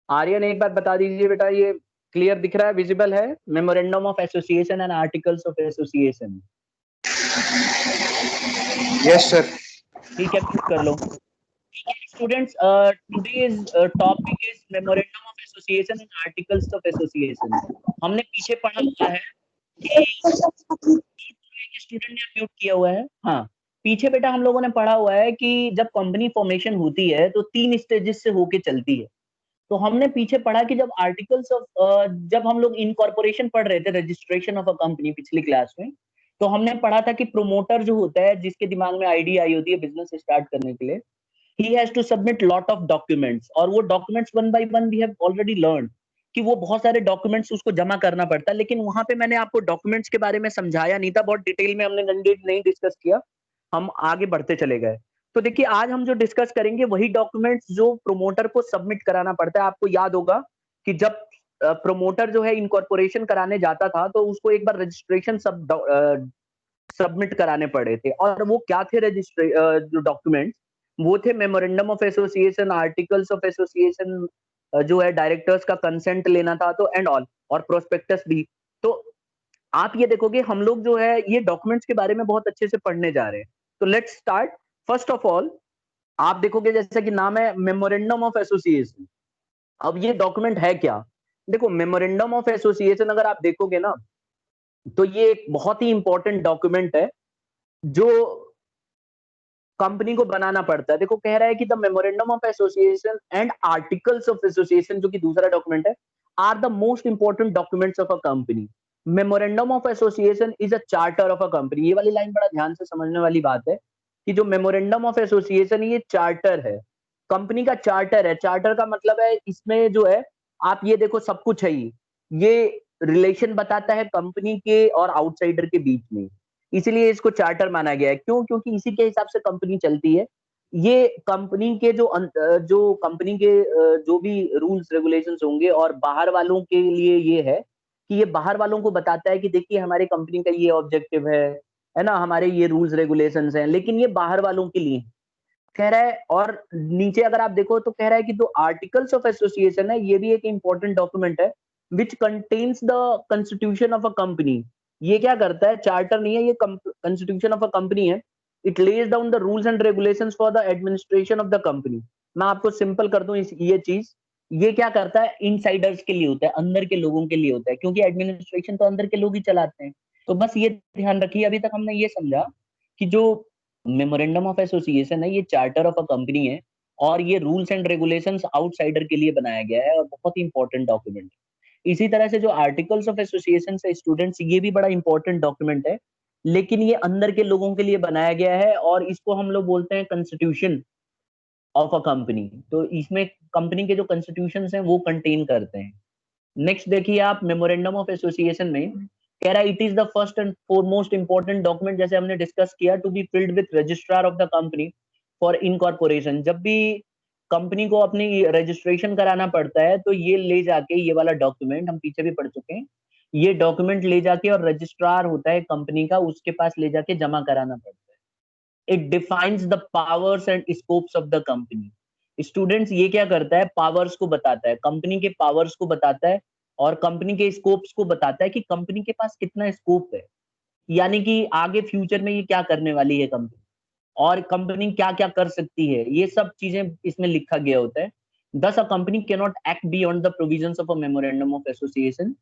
आर्यन एक बात बता दीजिए बेटा, ये क्लियर दिख रहा है, विजिबल है? Memorandum of association and articles of association. Yes sir. ठीक है, म्यूट कर लो। Students, today's topic is memorandum of association and articles of association। हमने पीछे पढ़ा हुआ है कि स्टूडेंट ने म्यूट किया हुआ है। हाँ, पीछे बेटा हम लोगों ने पढ़ा हुआ है कि जब कंपनी फॉर्मेशन होती है तो 3 स्टेजेस से होके चलती है। तो हमने पीछे पढ़ा कि जब आर्टिकल्स ऑफ जब हम लोग इनकॉर्पोरेशन पढ़ रहे थे, रजिस्ट्रेशन ऑफ अ कंपनी, पिछली क्लास में, तो हमने पढ़ा था कि प्रोमोटर जो होता है, जिसके दिमाग में आइडिया आई होती है बिजनेस स्टार्ट करने के लिए, he has to submit lot of documents, और वो documents one by one we have already learn कि वो बहुत सारे डॉक्यूमेंट्स उसको जमा करना पड़ता है। लेकिन वहां पे मैंने आपको डॉक्यूमेंट्स के बारे में समझाया नहीं था, बहुत डिटेल में हमने नहीं डिस्कस किया, हम आगे बढ़ते चले गए। तो देखिए, आज हम जो डिस्कस करेंगे वही डॉक्यूमेंट्स जो प्रोमोटर को सबमिट कराना पड़ता है। आपको याद होगा कि जब प्रोमोटर जो है इनकॉर्पोरेशन कराने जाता था तो उसको एक बार रजिस्ट्रेशन सबमिट कराने पड़े थे, और वो क्या थे रजिस्ट्रे जो डॉक्यूमेंट्स, वो थे memorandum of association, articles of association, जो है डायरेक्टर्स का कंसेंट लेना था, तो एंड ऑल, और प्रोस्पेक्टस भी। तो आप ये देखोगे हम लोग जो है ये डॉक्यूमेंट्स के बारे में बहुत अच्छे से पढ़ने जा रहे हैं। तो let's start. First of all, आप देखोगे जैसा कि नाम है मेमोरेंडम ऑफ एसोसिएशन। अब ये डॉक्यूमेंट है क्या? देखो, मेमोरेंडम ऑफ एसोसिएशन अगर आप देखोगे ना, तो ये एक बहुत ही इंपॉर्टेंट डॉक्यूमेंट है जो कंपनी को बनाना पड़ता है। देखो, कह रहा है कि the memorandum of association and articles of association, जो कि दूसरा डॉक्यूमेंट है, are the most important documents of a company. Memorandum of association is a charter of a company. ये वाली लाइन बड़ा ध्यान से समझने वाली बात है कि जो मेमोरेंडम ऑफ एसोसिएशन, ये चार्टर है, कंपनी का चार्टर है। चार्टर का मतलब है इसमें जो है, आप ये देखो सब कुछ है, ये रिलेशन बताता है कंपनी के और आउटसाइडर के बीच में, इसीलिए इसको चार्टर माना गया है। क्यों? क्योंकि इसी के हिसाब से कंपनी चलती है। ये कंपनी के जो कंपनी के जो भी रूल्स रेगुलेशंस होंगे, और बाहर वालों के लिए ये है कि ये बाहर वालों को बताता है कि देखिए हमारे कंपनी का ये ऑब्जेक्टिव है ना, हमारे ये रूल्स रेगुलेशंस हैं, लेकिन ये बाहर वालों के लिए कह रहा है। और नीचे अगर आप देखो तो कह रहा है कि जो आर्टिकल्स ऑफ एसोसिएशन है, ये भी एक इंपॉर्टेंट डॉक्यूमेंट है which contains the constitution of a company. ये क्या करता है? चार्टर नहीं है, ये कंस्टिट्यूशन ऑफ अ कंपनी है। It lays down the rules and regulations for the administration of the company. मैं आपको सिंपल कर दूं ये चीज, ये क्या करता है? इनसाइडर्स के लिए होता है, अंदर के लोगों के लिए होता है, क्योंकि एडमिनिस्ट्रेशन तो अंदर के लोग ही चलाते हैं। तो बस ये ध्यान रखिए, अभी तक हमने ये समझा कि जो मेमोरेंडम ऑफ एसोसिएशन है, ये चार्टर ऑफ अ कंपनी है, और ये रूल्स एंड रेगुलेशंस आउटसाइडर के लिए बनाया गया है, और बहुत ही इंपॉर्टेंट डॉक्यूमेंट है। इसी तरह से जो आर्टिकल्स ऑफ एसोसिएशन से स्टूडेंट्स, ये भी बड़ा इंपॉर्टेंट डॉक्यूमेंट है, लेकिन ये अंदर के लोगों के लिए बनाया गया है, और इसको हम लोग बोलते हैं कॉन्स्टिट्यूशन ऑफ अ कंपनी। तो इसमें कंपनी के जो कॉन्स्टिट्यूशन हैं वो कंटेन करते हैं। नेक्स्ट देखिए आप, मेमोरेंडम ऑफ एसोसिएशन में कह रहा है it is the first and foremost important document, जैसे हमने डिस्कस किया, to be filled with registrar of the company for incorporation. जब भी कंपनी को अपनी रजिस्ट्रेशन कराना पड़ता है, तो ये ले जाके, ये वाला डॉक्यूमेंट हम पीछे भी पढ़ चुके हैं, ये डॉक्यूमेंट ले जाके, और रजिस्ट्रार होता है कंपनी का, उसके पास ले जाके जमा कराना पड़ता है। It defines the powers and scopes of the company. Students, ये क्या करता है? पावर्स को बताता है, कंपनी के पावर्स को बताता है, और कंपनी के स्कोप्स को बताता है कि कंपनी के पास कितना स्कोप है, यानी कि आगे फ्यूचर में ये क्या करने वाली है कंपनी, और कंपनी क्या क्या कर सकती है, ये सब चीजें इसमें लिखा गया होता है। दस a company can not act beyond the provisions of a memorandum of association.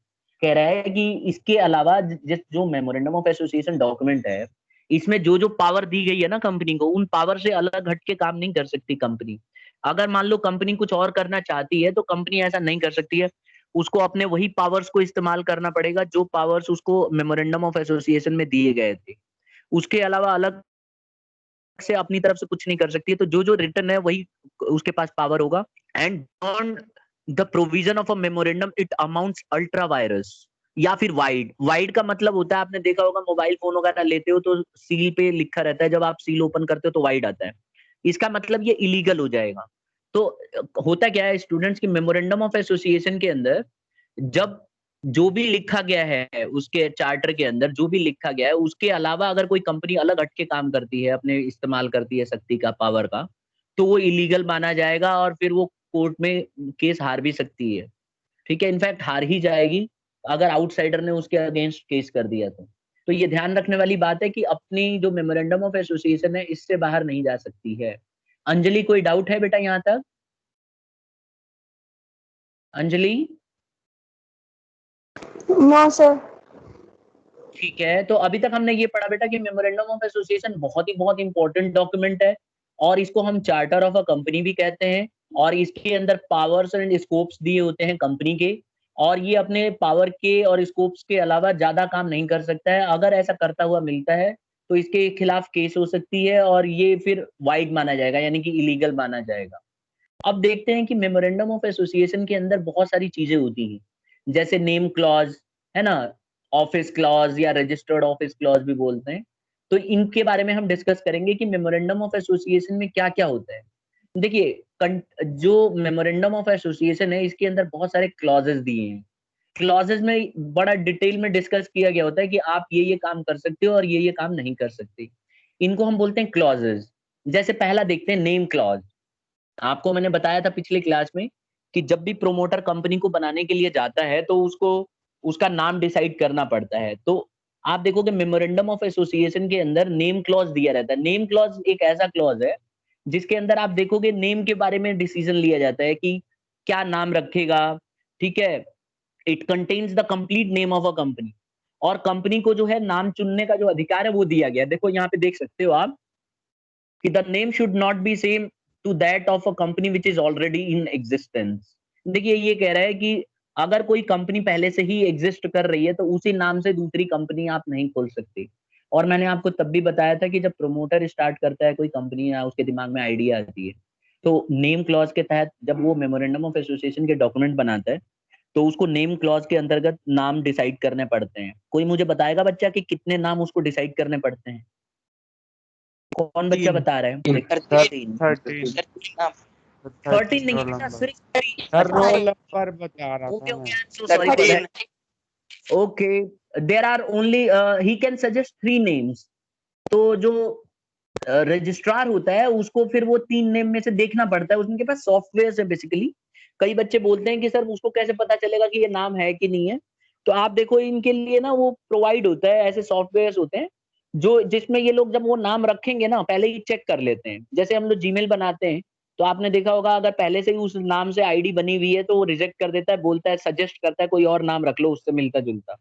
कह रहा है कि इसके अलावा जिस जो मेमोरेंडम ऑफ एसोसिएशन डॉक्यूमेंट है, इसमें जो जो पावर दी गई है ना कंपनी को, उन पावर से अलग हट के काम नहीं कर सकती कंपनी। अगर मान लो कंपनी कुछ और करना चाहती है, तो कंपनी ऐसा नहीं कर सकती है, उसको अपने वही पावर्स को इस्तेमाल करना पड़ेगा जो पावर्स उसको मेमोरेंडम ऑफ एसोसिएशन में दिए गए थे। उसके अलावा अलग से अपनी तरफ से कुछ नहीं कर सकती है। तो जो जो रिटर्न है वही उसके पास पावर होगा। And on the provision of a memorandum it amounts ultra vires, या फिर वाइड। वाइड का मतलब होता है, आपने देखा होगा मोबाइल फोन वगैरह लेते हो तो सील पे लिखा रहता है, जब आप सील ओपन करते हो तो वाइड आता है, इसका मतलब ये इलीगल हो जाएगा। तो होता क्या है स्टूडेंट्स की, मेमोरेंडम ऑफ एसोसिएशन के अंदर जब जो भी लिखा गया है, उसके चार्टर के अंदर जो भी लिखा गया है, उसके अलावा अगर कोई कंपनी अलग हट के काम करती है, अपने इस्तेमाल करती है शक्ति का, पावर का, तो वो इलीगल माना जाएगा, और फिर वो कोर्ट में केस हार भी सकती है, ठीक है, इनफैक्ट हार ही जाएगी अगर आउटसाइडर ने उसके अगेंस्ट केस कर दिया तो ये ध्यान रखने वाली बात है कि अपनी जो मेमोरेंडम ऑफ एसोसिएशन है इससे बाहर नहीं जा सकती है। अंजलि, कोई डाउट है बेटा यहाँ तक? अंजलि? No sir. ठीक है, तो अभी तक हमने ये पढ़ा बेटा कि मेमोरेंडम ऑफ एसोसिएशन बहुत इंपॉर्टेंट डॉक्यूमेंट है और इसको हम चार्टर ऑफ अ कंपनी भी कहते हैं और इसके अंदर पावर्स एंड स्कोप्स दिए होते हैं कंपनी के और ये अपने पावर के और स्कोप्स के अलावा ज्यादा काम नहीं कर सकता है। अगर ऐसा करता हुआ मिलता है तो इसके खिलाफ केस हो सकती है और ये फिर वाइड माना जाएगा, यानी कि इलीगल माना जाएगा। अब देखते हैं कि मेमोरेंडम ऑफ एसोसिएशन के अंदर बहुत सारी चीजें होती हैं, जैसे नेम क्लॉज, है ना, ऑफिस क्लॉज या रजिस्टर्ड ऑफिस क्लॉज भी बोलते हैं। तो इनके बारे में हम डिस्कस करेंगे कि मेमोरेंडम ऑफ एसोसिएशन में क्या क्या होता है। देखिए, जो मेमोरेंडम ऑफ एसोसिएशन है इसके अंदर बहुत सारे क्लॉजेस दिए हैं। क्लॉजेस में बड़ा डिटेल में डिस्कस किया गया होता है कि आप ये काम कर सकते हो और ये काम नहीं कर सकते। इनको हम बोलते हैं क्लॉजेस। जैसे पहला देखते हैं नेम क्लॉज। आपको मैंने बताया था पिछले क्लास में कि जब भी प्रोमोटर कंपनी को बनाने के लिए जाता है तो उसको उसका नाम डिसाइड करना पड़ता है। तो आप देखोगे मेमोरेंडम ऑफ एसोसिएशन के अंदर नेम क्लॉज दिया रहता है। नेम क्लॉज एक ऐसा क्लॉज है जिसके अंदर आप देखोगे नेम के बारे में डिसीजन लिया जाता है कि क्या नाम रखेगा, ठीक है। It contains the complete name of a company और कंपनी को जो है नाम चुनने का जो अधिकार है वो दिया गया है। देखो यहाँ पे देख सकते हो आप कि the name should not be same to that of a company which is already in existence. देखिए, ये कह रहा है कि अगर कोई कंपनी पहले से ही एग्जिस्ट कर रही है तो उसी नाम से दूसरी कंपनी आप नहीं खोल सकते। और मैंने आपको तब भी बताया था कि जब प्रोमोटर स्टार्ट करता है कोई कंपनी या उसके दिमाग में आइडिया आती है तो नेम क्लॉज के तहत जब वो मेमोरेंडम ऑफ एसोसिएशन के डॉक्यूमेंट बनाता है तो उसको नेम क्लॉज के अंतर्गत नाम डिसाइड करने पड़ते हैं। कोई मुझे बताएगा बच्चा कि कितने नाम उसको डिसाइड करने पड़ते हैं? कौन बच्चा बता रहा है? 13 13 नहीं रोल बेटा, नंबर सिर्फ 3 सर, बता रोल रहे। नंबर बता रहा ओके था ओके, मैं। I am so sorry for that. Okay, there are only he can suggest 3 names. तो जो रजिस्ट्रार होता है उसको फिर वो 3 नेम में से देखना पड़ता है, उनके पास सॉफ्टवेयर है बेसिकली। कई बच्चे बोलते हैं कि सर उसको कैसे पता चलेगा कि ये नाम है कि नहीं है। तो आप देखो इनके लिए ना वो प्रोवाइड होता है, ऐसे सॉफ्टवेयर होते हैं जो जिसमें ये लोग जब वो नाम रखेंगे ना पहले ही चेक कर लेते हैं। जैसे हम लोग जीमेल बनाते हैं तो आपने देखा होगा अगर पहले से ही उस नाम से आईडी बनी हुई है तो वो रिजेक्ट कर देता है, बोलता है, सजेस्ट करता है कोई और नाम रख लो उससे मिलता जुलता।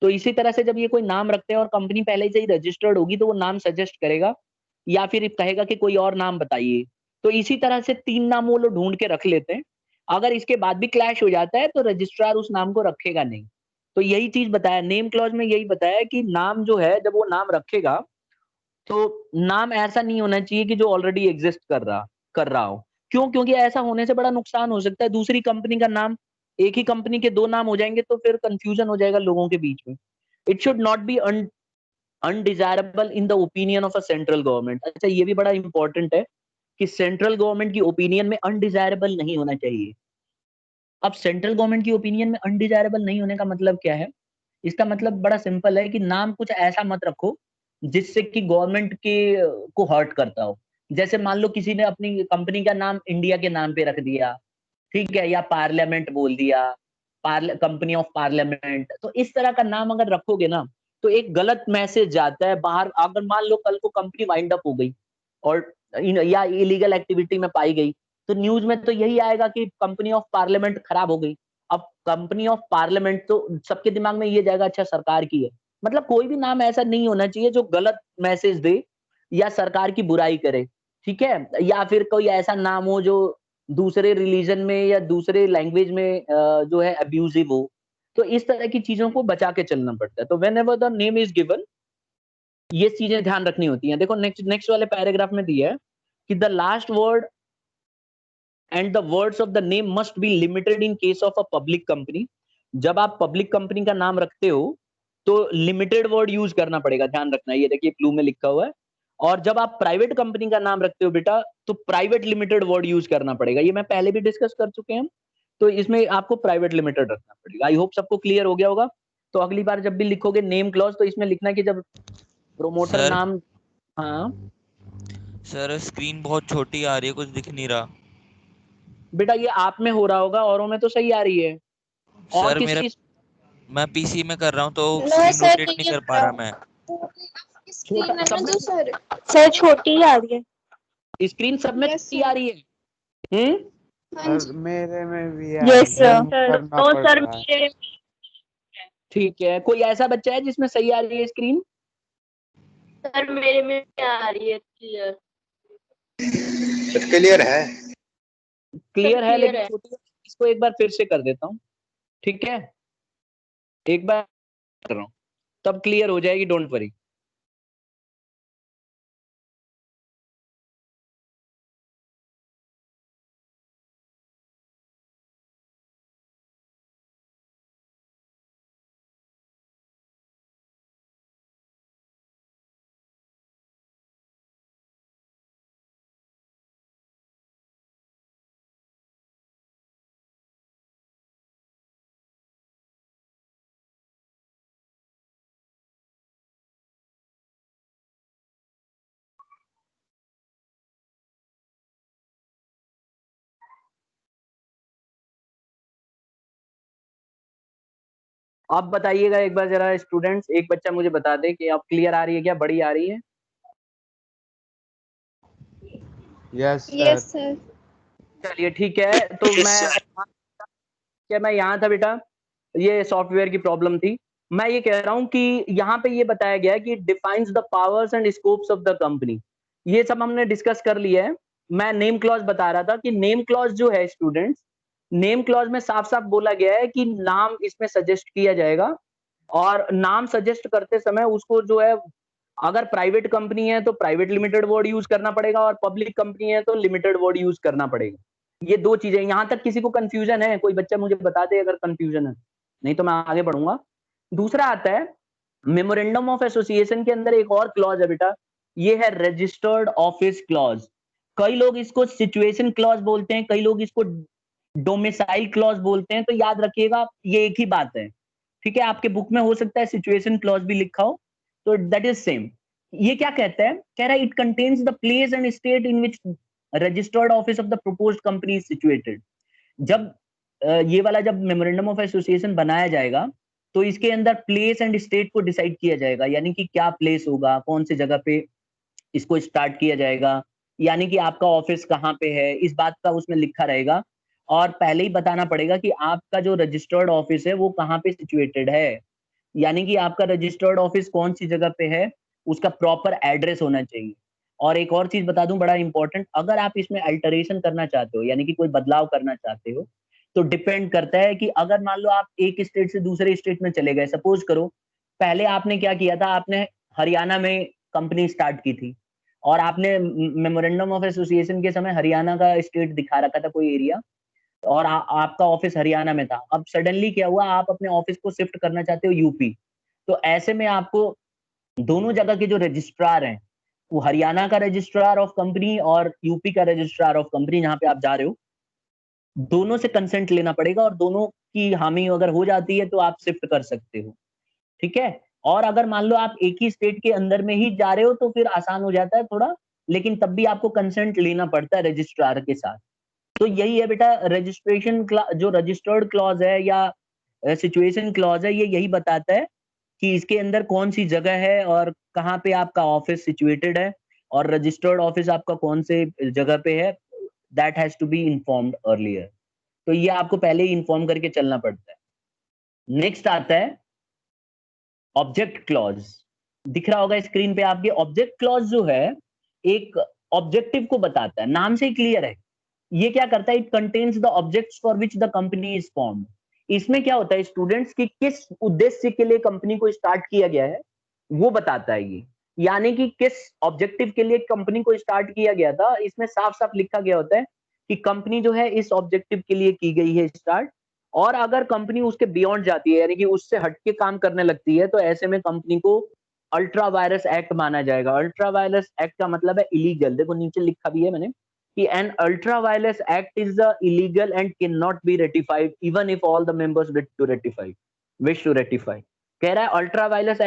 तो इसी तरह से जब ये कोई नाम रखते हैं और कंपनी पहले से ही रजिस्टर्ड होगी तो वो नाम सजेस्ट करेगा या फिर कहेगा कि कोई और नाम बताइए। तो इसी तरह से 3 नाम वो लोग ढूंढ के रख लेते हैं। अगर इसके बाद भी क्लैश हो जाता है तो रजिस्ट्रार उस नाम को रखेगा नहीं। तो यही चीज बताया नेम क्लॉज में, यही बताया कि नाम जो है जब वो नाम रखेगा तो नाम ऐसा नहीं होना चाहिए कि जो ऑलरेडी एग्जिस्ट कर रहा हो। क्यों? क्योंकि ऐसा होने से बड़ा नुकसान हो सकता है। दूसरी कंपनी का नाम, एक ही कंपनी के 2 नाम हो जाएंगे तो फिर कंफ्यूजन हो जाएगा लोगों के बीच में। It should not B undesirable in the opinion of a central government. अच्छा, ये भी बड़ा इंपॉर्टेंट है कि सेंट्रल गवर्नमेंट की ओपिनियन में अनडिजायरेबल नहीं होना चाहिए। अब सेंट्रल गवर्नमेंट की ओपिनियन में अनडिजायरेबल नहीं होने का मतलब क्या है? इसका मतलब बड़ा सिंपल है कि नाम कुछ ऐसा मत रखो जिससे कि गवर्नमेंट के को हर्ट करता हो। जैसे मान लो किसी ने अपनी कंपनी का नाम इंडिया के नाम पे रख दिया, ठीक है, या पार्लियामेंट बोल दिया, कंपनी ऑफ पार्लियामेंट। तो इस तरह का नाम अगर रखोगे ना तो एक गलत मैसेज जाता है बाहर। अगर मान लो कल को कंपनी वाइंड अप हो गई और या इलीगल एक्टिविटी में पाई गई तो न्यूज में तो यही आएगा कि कंपनी ऑफ पार्लियामेंट खराब हो गई। अब कंपनी ऑफ पार्लियामेंट तो सबके दिमाग में ये जाएगा अच्छा सरकार की है। मतलब कोई भी नाम ऐसा नहीं होना चाहिए जो गलत मैसेज दे या सरकार की बुराई करे, ठीक है, या फिर कोई ऐसा नाम हो जो दूसरे रिलीजन में या दूसरे लैंग्वेज में जो है अब्यूजिव हो। तो इस तरह की चीजों को बचा के चलना पड़ता है। तो when ever the name is given ये चीजें ध्यान रखनी होती हैं। देखो नेक्स्ट नेक्स्ट वाले पैराग्राफ में दिया है कि the last word and the words of the name must be limited in case of a public company. जब आप पब्लिक कंपनी का नाम रखते हो तो लिमिटेड वर्ड यूज करना पड़ेगा, ध्यान रखना। ये देखिए ब्लू में लिखा हुआ है। और जब आप प्राइवेट कंपनी का नाम रखते हो बेटा तो प्राइवेट लिमिटेड वर्ड यूज करना पड़ेगा। ये मैं पहले भी डिस्कस कर चुके हैं। तो इसमें आपको प्राइवेट लिमिटेड रखना पड़ेगा। आई होप सबको क्लियर हो गया होगा। तो अगली बार जब भी लिखोगे नेम क्लॉज तो इसमें लिखना कि जब प्रोमोटर सर नाम। हाँ सर, स्क्रीन बहुत छोटी आ रही है, कुछ दिख नहीं रहा। बेटा ये आप में हो रहा होगा, औरों में तो सही आ रही है। और सर किस मेरा चीज? मैं पीसी में कर रहा हूँ तो नो स्क्रीन सर रोटेट नहीं नहीं कर हो पा रहा। रहा मैं। स्क्रीन है सब ना में जो सर छोटी ही आ रही है। स्क्रीन सब में यस छोटी आ सर। रही है। हाँ सर जी। मेरे में भी आ यस रही है, सर। मूव करना नो पड़ सर रहा है। मेरे ठीक है, कोई ऐसा बच्चा है जिसमें सही आ रही है स्क्रीन? सर मेरे में आ रही है क्लियर। सर क्लियर है। क्लियर है क्लियर लेकिन है। छोटी है। इसको एक बार फिर से कर देता हूँ, ठीक है? एक बार कर रहा हूँ, तब क्लियर हो जाएगी, डोंट वरी। आप बताइएगा एक बार जरा स्टूडेंट्स, एक बच्चा मुझे बता दे कि अब क्लियर आ रही है क्या, बड़ी आ रही है? Yes yes sir. सर। चलिए ठीक है, तो मैं यहाँ था बेटा, ये सॉफ्टवेयर की प्रॉब्लम थी। मैं ये कह रहा हूँ कि यहाँ पे ये बताया गया है कि defines the powers and scopes of the company. ये सब हमने डिस्कस कर लिया है। मैं नेम क्लॉज बता रहा था कि नेम क्लॉज जो है स्टूडेंट्स, नेम क्लॉज में साफ साफ बोला गया है कि नाम इसमें सजेस्ट किया जाएगा, और नाम सजेस्ट करते समय उसको जो है, अगर प्राइवेट कंपनी है तो प्राइवेट लिमिटेड वर्ड यूज करना पड़ेगा, और पब्लिक कंपनी है तो लिमिटेड वर्ड यूज करना पड़ेगा। ये दो चीजें। यहां तक किसी को कंफ्यूजन है? कोई बच्चा मुझे बता दे अगर कंफ्यूजन है, नहीं तो मैं आगे बढ़ूंगा। दूसरा आता है मेमोरेंडम ऑफ एसोसिएशन के अंदर एक और क्लॉज है बेटा, ये है रजिस्टर्ड ऑफिस क्लॉज। कई लोग इसको सिचुएशन क्लॉज बोलते हैं, कई लोग इसको डोमिसाइल क्लॉज बोलते हैं। तो याद रखिएगा ये एक ही बात है, ठीक है? आपके बुक में हो सकता है सिचुएशन क्लॉज भी लिखा हो, तो दैट इज सेम। ये क्या कहता है? कह रहा है it contains the place and state in which registered office of the proposed company is situated. जब ये वाला जब मेमोरेंडम ऑफ एसोसिएशन बनाया जाएगा, तो इसके अंदर प्लेस एंड स्टेट को डिसाइड किया जाएगा, यानी कि क्या प्लेस होगा, कौन सी जगह पे इसको स्टार्ट किया जाएगा, यानी कि आपका ऑफिस कहाँ पे है, इस बात का उसमें लिखा रहेगा। और पहले ही बताना पड़ेगा कि आपका जो रजिस्टर्ड ऑफिस है वो कहाँ पे सिचुएटेड है, यानी कि आपका रजिस्टर्ड ऑफिस कौन सी जगह पे है, उसका प्रॉपर एड्रेस होना चाहिए। और एक और चीज बता दूं बड़ा इंपॉर्टेंट, अगर आप इसमें अल्टरेशन करना चाहते हो, यानी कि कोई बदलाव करना चाहते हो, तो डिपेंड करता है कि अगर मान लो आप एक स्टेट से दूसरे स्टेट में चले गए, सपोज करो पहले आपने क्या किया था, आपने हरियाणा में कंपनी स्टार्ट की थी, और आपने मेमोरेंडम ऑफ एसोसिएशन के समय हरियाणा का स्टेट दिखा रखा था कोई एरिया, और आपका ऑफिस हरियाणा में था। अब सडनली क्या हुआ, आप अपने ऑफिस को शिफ्ट करना चाहते हो यूपी। तो ऐसे में आपको दोनों जगह के जो रजिस्ट्रार हैं, वो हरियाणा का रजिस्ट्रार ऑफ कंपनी और यूपी का रजिस्ट्रार ऑफ कंपनी जहां पे आप जा रहे हो, दोनों से कंसेंट लेना पड़ेगा, और दोनों की हामी अगर हो जाती है तो आप शिफ्ट कर सकते हो, ठीक है? और अगर मान लो आप एक ही स्टेट के अंदर में ही जा रहे हो तो फिर आसान हो जाता है थोड़ा, लेकिन तब भी आपको कंसेंट लेना पड़ता है रजिस्ट्रार के साथ। तो यही है बेटा रजिस्ट्रेशन, जो रजिस्टर्ड क्लॉज है या सिचुएशन क्लॉज है, ये यही बताता है कि इसके अंदर कौन सी जगह है और कहाँ पे आपका ऑफिस सिचुएटेड है, और रजिस्टर्ड ऑफिस आपका कौन से जगह पे है, that has to be informed earlier. तो ये आपको पहले ही इन्फॉर्म करके चलना पड़ता है। नेक्स्ट आता है ऑब्जेक्ट क्लॉज। दिख रहा होगा स्क्रीन पे आपके। ऑब्जेक्ट क्लॉज जो है एक ऑब्जेक्टिव को बताता है, नाम से ही क्लियर है। ये क्या करता है, it contains the objects for which the company is formed. इसमें क्या होता है स्टूडेंट्स की किस उद्देश्य के लिए कंपनी को स्टार्ट किया गया है वो बताता है ये, यानी कि किस ऑब्जेक्टिव के लिए कंपनी को स्टार्ट किया गया था, इसमें साफ साफ लिखा गया होता है कि कंपनी जो है इस ऑब्जेक्टिव के लिए की गई है स्टार्ट। और अगर कंपनी उसके बियॉन्ड जाती है, यानी कि उससे हटके काम करने लगती है, तो ऐसे में कंपनी को अल्ट्रा वायरस एक्ट माना जाएगा। अल्ट्रा वायरस एक्ट का मतलब है इलीगल। देखो नीचे लिखा भी है मैंने कि an ultra virus act is illegal and cannot be ratified even if all the members wish to ratify। कह रहा है अल्ट्रा वायरस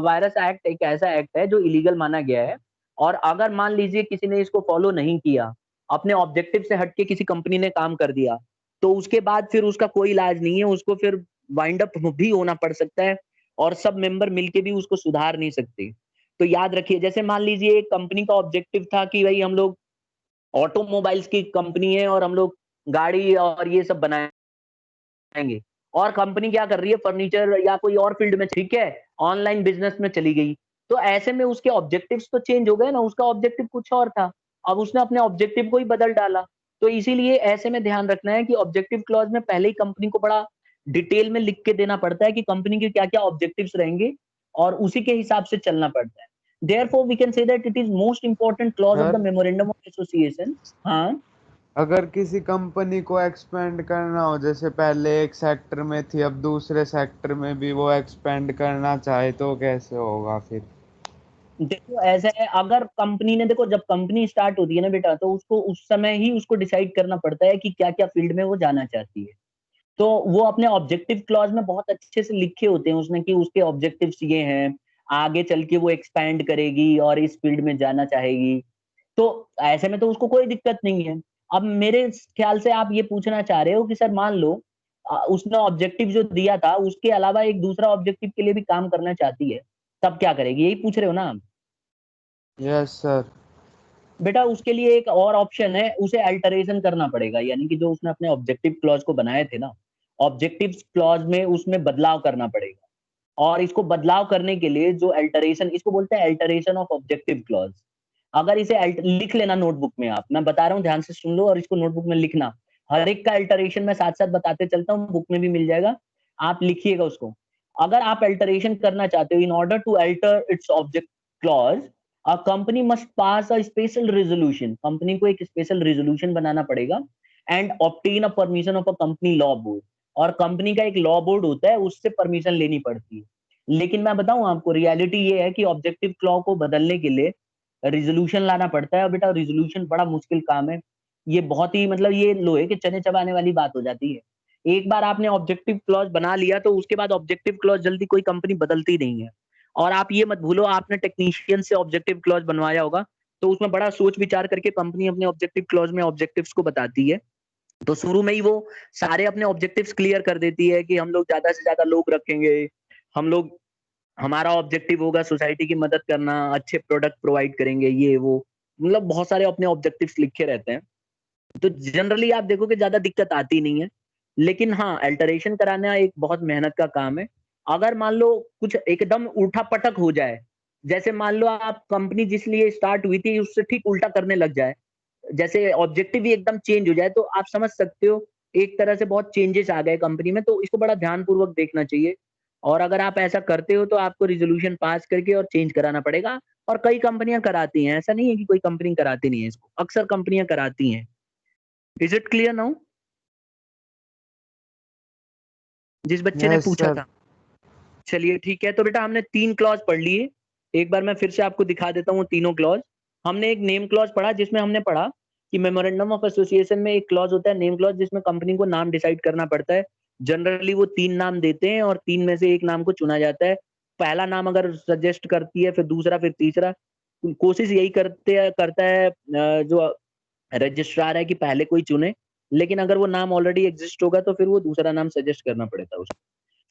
वायरस एक्ट एक ऐसा एक्ट है जो इलीगल माना गया है, और अगर मान लीजिए किसी ने इसको फॉलो नहीं किया, अपने ऑब्जेक्टिव से हटके किसी कंपनी ने काम कर दिया, तो उसके बाद फिर उसका कोई इलाज नहीं है, उसको फिर वाइंड अप भी होना पड़ सकता है और सब मेंबर मिलके भी उसको सुधार नहीं सकते। तो याद रखिए, जैसे मान लीजिए एक कंपनी का ऑब्जेक्टिव था कि भाई हम लोग ऑटोमोबाइल्स की कंपनी है और हम लोग गाड़ी और ये सब बनाएंगे, और कंपनी क्या कर रही है, फर्नीचर या कोई और फील्ड में, ठीक है, ऑनलाइन बिजनेस में चली गई। तो ऐसे में उसके ऑब्जेक्टिव्स तो चेंज हो गए ना, उसका ऑब्जेक्टिव कुछ और था, अब उसने अपने ऑब्जेक्टिव को ही बदल डाला। तो इसीलिए ऐसे में ध्यान रखना है कि ऑब्जेक्टिव क्लॉज में पहले ही कंपनी को बड़ा डिटेल में लिख के देना पड़ता है कि कंपनी के क्या क्या ऑब्जेक्टिव्स रहेंगे, और उसी के हिसाब से चलना पड़ता है। Therefore, we can say that it is most important clause of the sir, memorandum of association. हाँ, अगर किसी कंपनी को एक्सपेंड करना हो, जैसे पहले एक सेक्टर में थी अब दूसरे सेक्टर में भी वो एक्सपेंड करना चाहे, तो कैसे होगा फिर? देखो ऐसा है, अगर कंपनी ने, देखो जब कंपनी स्टार्ट होती है ना बेटा, तो उसको उस समय ही उसको डिसाइड करना पड़ता है कि क्या क्या फील्ड में वो जाना चाहती है। तो वो अपने ऑब्जेक्टिव क्लॉज में बहुत अच्छे से लिखे होते हैं उसने कि उसके ऑब्जेक्टिव्स ये हैं, आगे चल के वो एक्सपैंड करेगी और इस फील्ड में जाना चाहेगी। तो ऐसे में तो उसको कोई दिक्कत नहीं है। अब मेरे ख्याल से आप ये पूछना चाह रहे हो कि सर मान लो उसने ऑब्जेक्टिव जो दिया था उसके अलावा एक दूसरा ऑब्जेक्टिव के लिए भी काम करना चाहती है, तब क्या करेगी, यही पूछ रहे हो ना आप? Yes sir. बेटा उसके लिए एक और ऑप्शन है, उसे अल्टरेशन करना पड़ेगा, यानी कि जो उसने अपने ऑब्जेक्टिव क्लॉज को बनाए थे ना, ऑब्जेक्टिव क्लॉज में उसमें बदलाव करना पड़ेगा। और इसको बदलाव करने के लिए जो अल्टरेशन, इसको बोलते हैं अल्टरेशन ऑफ ऑब्जेक्टिव क्लॉज। अगर इसे लिख लेना नोटबुक में, आप, मैं बता रहा हूँ ध्यान से सुन लो और इसको नोटबुक में लिखना। हर एक का अल्टरेशन मैं साथ साथ बताते चलता हूँ, बुक में भी मिल जाएगा, आप लिखिएगा उसको। अगर आप अल्टरेशन करना चाहते हो, in order to alter its object clause, a company must pass a special resolution, company को एक स्पेशल रेजोल्यूशन बनाना पड़ेगा, and obtain a permission of a company law board, और कंपनी का एक लॉ बोर्ड होता है, उससे परमिशन लेनी पड़ती है। लेकिन मैं बताऊं आपको, रियलिटी ये है कि ऑब्जेक्टिव क्लॉ को बदलने के लिए रिजोल्यूशन लाना पड़ता है, और बेटा रिजोल्यूशन बड़ा मुश्किल काम है। ये बहुत ही, मतलब ये लोहे के चने चबाने वाली बात हो जाती है। एक बार आपने ऑब्जेक्टिव क्लॉज बना लिया तो उसके बाद ऑब्जेक्टिव क्लॉज जल्दी कोई कंपनी बदलती नहीं है। और आप ये मत भूलो, आपने टेक्नीशियन से ऑब्जेक्टिव क्लॉज बनवाया होगा, तो उसमें बड़ा सोच विचार करके कंपनी अपने ऑब्जेक्टिव क्लॉज में ऑब्जेक्टिव्स को बताती है। तो शुरू में ही वो सारे अपने ऑब्जेक्टिव्स क्लियर कर देती है कि हम लोग ज्यादा से ज्यादा लोग रखेंगे, हम लोग, हमारा ऑब्जेक्टिव होगा सोसाइटी की मदद करना, अच्छे प्रोडक्ट प्रोवाइड करेंगे, ये वो, मतलब बहुत सारे अपने ऑब्जेक्टिव्स लिखे रहते हैं। तो जनरली आप देखो कि ज्यादा दिक्कत आती नहीं है। लेकिन हाँ, अल्टरेशन कराना एक बहुत मेहनत का काम है। अगर मान लो कुछ एकदम उल्टा पटक हो जाए, जैसे मान लो आप कंपनी जिस लिए स्टार्ट हुई थी उससे ठीक उल्टा करने लग जाए, जैसे ऑब्जेक्टिव ही एकदम चेंज हो जाए, तो आप समझ सकते हो एक तरह से बहुत चेंजेस आ गए कंपनी में, तो इसको बड़ा ध्यानपूर्वक देखना चाहिए। और अगर आप ऐसा करते हो तो आपको रिजोल्यूशन पास करके और चेंज कराना पड़ेगा। और कई कंपनियां कराती हैं, ऐसा नहीं है कि कोई कंपनी कराती नहीं है, इसको अक्सर कंपनियां कराती हैं। इज इट क्लियर नाउ, जिस बच्चे ने यस पूछा सर। था? चलिए ठीक है, तो बेटा हमने 3 क्लॉज पढ़ लिए। एक बार मैं फिर से आपको दिखा देता हूँ वो तीनों क्लॉज। हमने एक नेम क्लॉज पढ़ा, जिसमें हमने पढ़ा कि मेमोरेंडम ऑफ एसोसिएशन में एक क्लॉज होता है नेम क्लॉज, जिसमें कंपनी को नाम डिसाइड करना पड़ता है। जनरली वो 3 नाम देते हैं और 3 में से एक नाम को चुना जाता है। पहला नाम अगर सजेस्ट करती है, फिर दूसरा, फिर तीसरा। कोशिश यही करता है जो रजिस्ट्रार है कि पहले कोई चुने, लेकिन अगर वो नाम ऑलरेडी एग्जिस्ट होगा तो फिर वो दूसरा नाम सजेस्ट करना पड़ता है उसको।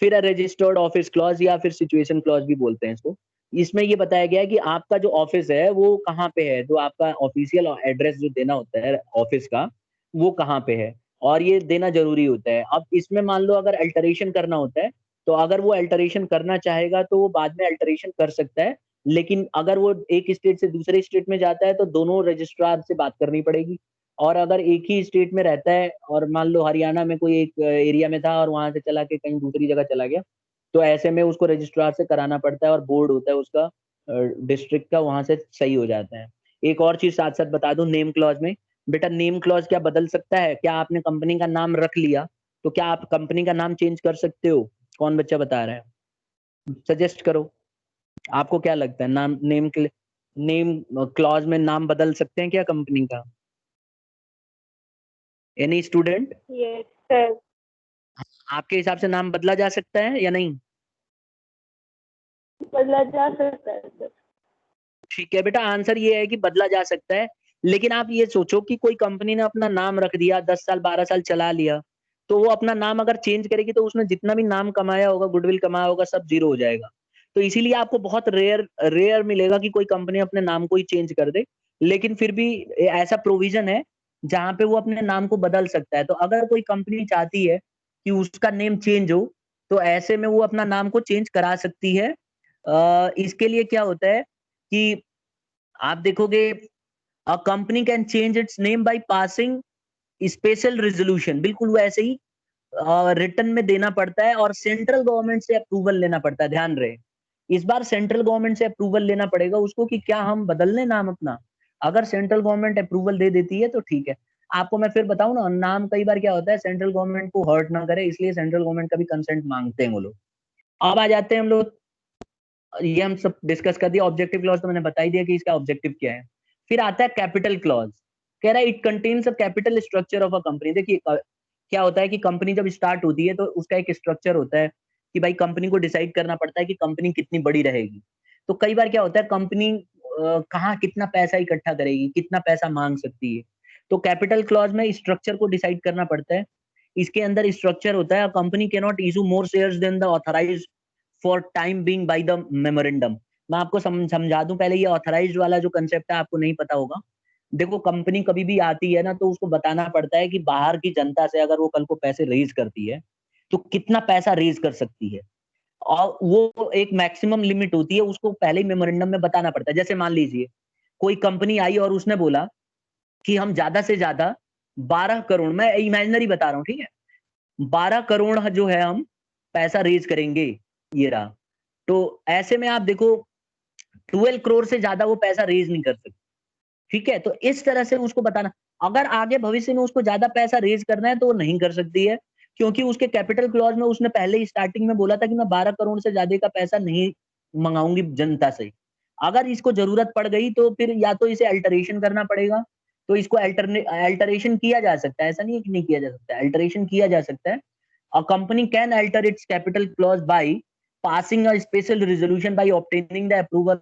फिर रजिस्टर्ड ऑफिस क्लॉज या फिर सिचुएशन क्लॉज भी बोलते हैं इसको। इसमें ये बताया गया है कि आपका जो ऑफिस है वो कहाँ पे है, जो आपका ऑफिशियल एड्रेस जो देना होता है ऑफिस का, वो कहाँ पे है, और ये देना जरूरी होता है। अब इसमें मान लो अगर अल्टरेशन करना होता है, तो अगर वो अल्टरेशन करना चाहेगा तो वो बाद में अल्टरेशन कर सकता है। लेकिन अगर वो एक स्टेट से दूसरे स्टेट में जाता है तो दोनों रजिस्ट्रार से बात करनी पड़ेगी। और अगर एक ही स्टेट में रहता है और मान लो हरियाणा में कोई एक एरिया में था और वहां से चला के कहीं दूसरी जगह चला गया, तो ऐसे में उसको रजिस्ट्रार से कराना पड़ता है, और बोर्ड होता है उसका डिस्ट्रिक्ट का, वहां से सही हो जाता है। एक और चीज साथ साथ बता दूं, नेम क्लॉज में, बेटा नेम क्लॉज क्या बदल सकता है? क्या आपने कंपनी का नाम रख लिया तो क्या आप कंपनी का नाम चेंज कर सकते हो? कौन बच्चा बता रहा है, सजेस्ट करो। आपको क्या लगता है, नाम नेम क्लॉज में नाम बदल सकते हैं क्या कंपनी का? Any student? Yes sir. आपके हिसाब से नाम बदला जा सकता है या नहीं? बदला जा सकता है सर। ठीक है बेटा, आंसर ये है कि बदला जा सकता है। लेकिन आप ये सोचो कि कोई कंपनी ने अपना नाम रख दिया, 10 साल 12 साल चला लिया, तो वो अपना नाम अगर चेंज करेगी तो उसने जितना भी नाम कमाया होगा, गुडविल कमाया होगा, सब जीरो हो जाएगा। तो इसीलिए आपको बहुत रेयर रेयर मिलेगा कि कोई कंपनी अपने नाम को ही चेंज कर दे, लेकिन फिर भी ऐसा प्रोविजन है जहां पे वो अपने नाम को बदल सकता है। तो अगर कोई कंपनी चाहती है कि उसका नेम चेंज हो, तो ऐसे में वो अपना नाम को चेंज करा सकती है। इसके लिए क्या होता है कि आप देखोगे, a company can change it's name by passing special resolution, बिल्कुल वैसे ही रिटर्न में देना पड़ता है और सेंट्रल गवर्नमेंट से अप्रूवल लेना पड़ता है। ध्यान रहे, इस बार सेंट्रल गवर्नमेंट से अप्रूवल लेना पड़ेगा उसको कि क्या हम बदल लें नाम अपना। अगर सेंट्रल गवर्नमेंट अप्रूवल दे देती है तो ठीक है। आपको मैं फिर बताऊं ना, नाम कई बार क्या होता है, सेंट्रल गवर्नमेंट को हर्ट ना करे, इसलिए सेंट्रल गवर्नमेंट का भी कंसेंट मांगते हैं वो लोग। अब आ जाते हैं हम लोग, ये हम सब डिस्कस कर दिया। ऑब्जेक्टिव क्लॉज तो मैंने बता ही दिया कि इसका ऑब्जेक्टिव क्या है। फिर आता है कैपिटल क्लॉज। कह रहा है it contains a capital structure of a company. देखिए क्या होता है कि कंपनी जब स्टार्ट होती है तो उसका एक स्ट्रक्चर होता है कि भाई कंपनी को डिसाइड करना पड़ता है कि कंपनी कितनी बड़ी रहेगी। तो कई बार क्या होता है, कंपनी कहाँ कितना पैसा इकट्ठा करेगी, कितना पैसा मांग सकती है। तो कैपिटल क्लॉज में स्ट्रक्चर को डिसाइड करना पड़ता है। इसके अंदर स्ट्रक्चर होता है, company can not issue more shares than the authorised for time being by the memorandum. मैं आपको समझा दूं पहले, ये ऑथराइज्ड वाला जो कंसेप्ट है आपको नहीं पता होगा। देखो कंपनी कभी भी आती है ना, तो उसको बताना पड़ता है कि बाहर की जनता से अगर वो कल को पैसे रेज करती है तो कितना पैसा रेज कर सकती है, और वो एक मैक्सिमम लिमिट होती है, उसको पहले ही मेमोरेंडम में बताना पड़ता है। जैसे मान लीजिए कोई कंपनी आई और उसने बोला कि हम ज्यादा से ज्यादा 12 करोड़, मैं इमेजिनरी बता रहा हूँ, ठीक है, 12 करोड़ जो है हम पैसा रेज करेंगे, ये रहा। तो ऐसे में आप देखो 12 करोड़ से ज्यादा वो पैसा रेज नहीं कर सकते। ठीक है, तो इस तरह से उसको बताना। अगर आगे भविष्य में उसको ज्यादा पैसा रेज करना है तो वो नहीं कर सकती है, क्योंकि उसके कैपिटल क्लॉज में उसने पहले ही स्टार्टिंग में बोला था कि मैं 12 करोड़ से ज्यादा का पैसा नहीं मंगाऊंगी जनता से। अगर इसको जरूरत पड़ गई तो फिर या तो इसे अल्टरेशन करना पड़ेगा। तो इसको अल्टरेशन किया जा सकता है, ऐसा नहीं है कि नहीं किया जा सकता, अल्टरेशन किया जा सकता है। A company can alter its capital clause by passing a special resolution by obtaining the approval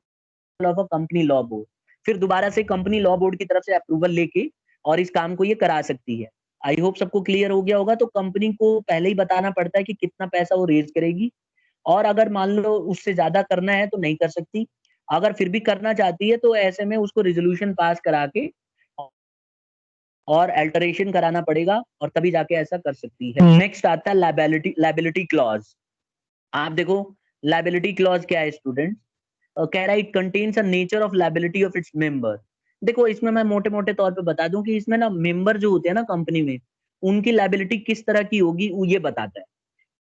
of a company law board। फिर दोबारा से कंपनी लॉ बोर्ड की तरफ से अप्रूवल लेके और इस काम को ये करा सकती है। आई होप सबको क्लियर हो गया होगा। तो कंपनी को पहले ही बताना पड़ता है कि कितना पैसा वो रेज करेगी, और अगर मान लो उससे ज्यादा करना है तो नहीं कर सकती। अगर फिर भी करना चाहती है तो ऐसे में उसको रिजोल्यूशन पास करा के और अल्टरेशन कराना पड़ेगा, और तभी जाके ऐसा कर सकती है। नेक्स्ट आता है लायबिलिटी क्लॉज। आप देखो लायबिलिटी क्लॉज क्या है स्टूडेंट, कह रहा है it contains a nature of liability of its member. देखो इसमें मैं मोटे मोटे तौर पे बता दूं कि इसमें ना मेंबर जो होते हैं ना कंपनी में, उनकी लायबिलिटी किस तरह की होगी वो ये बताता है।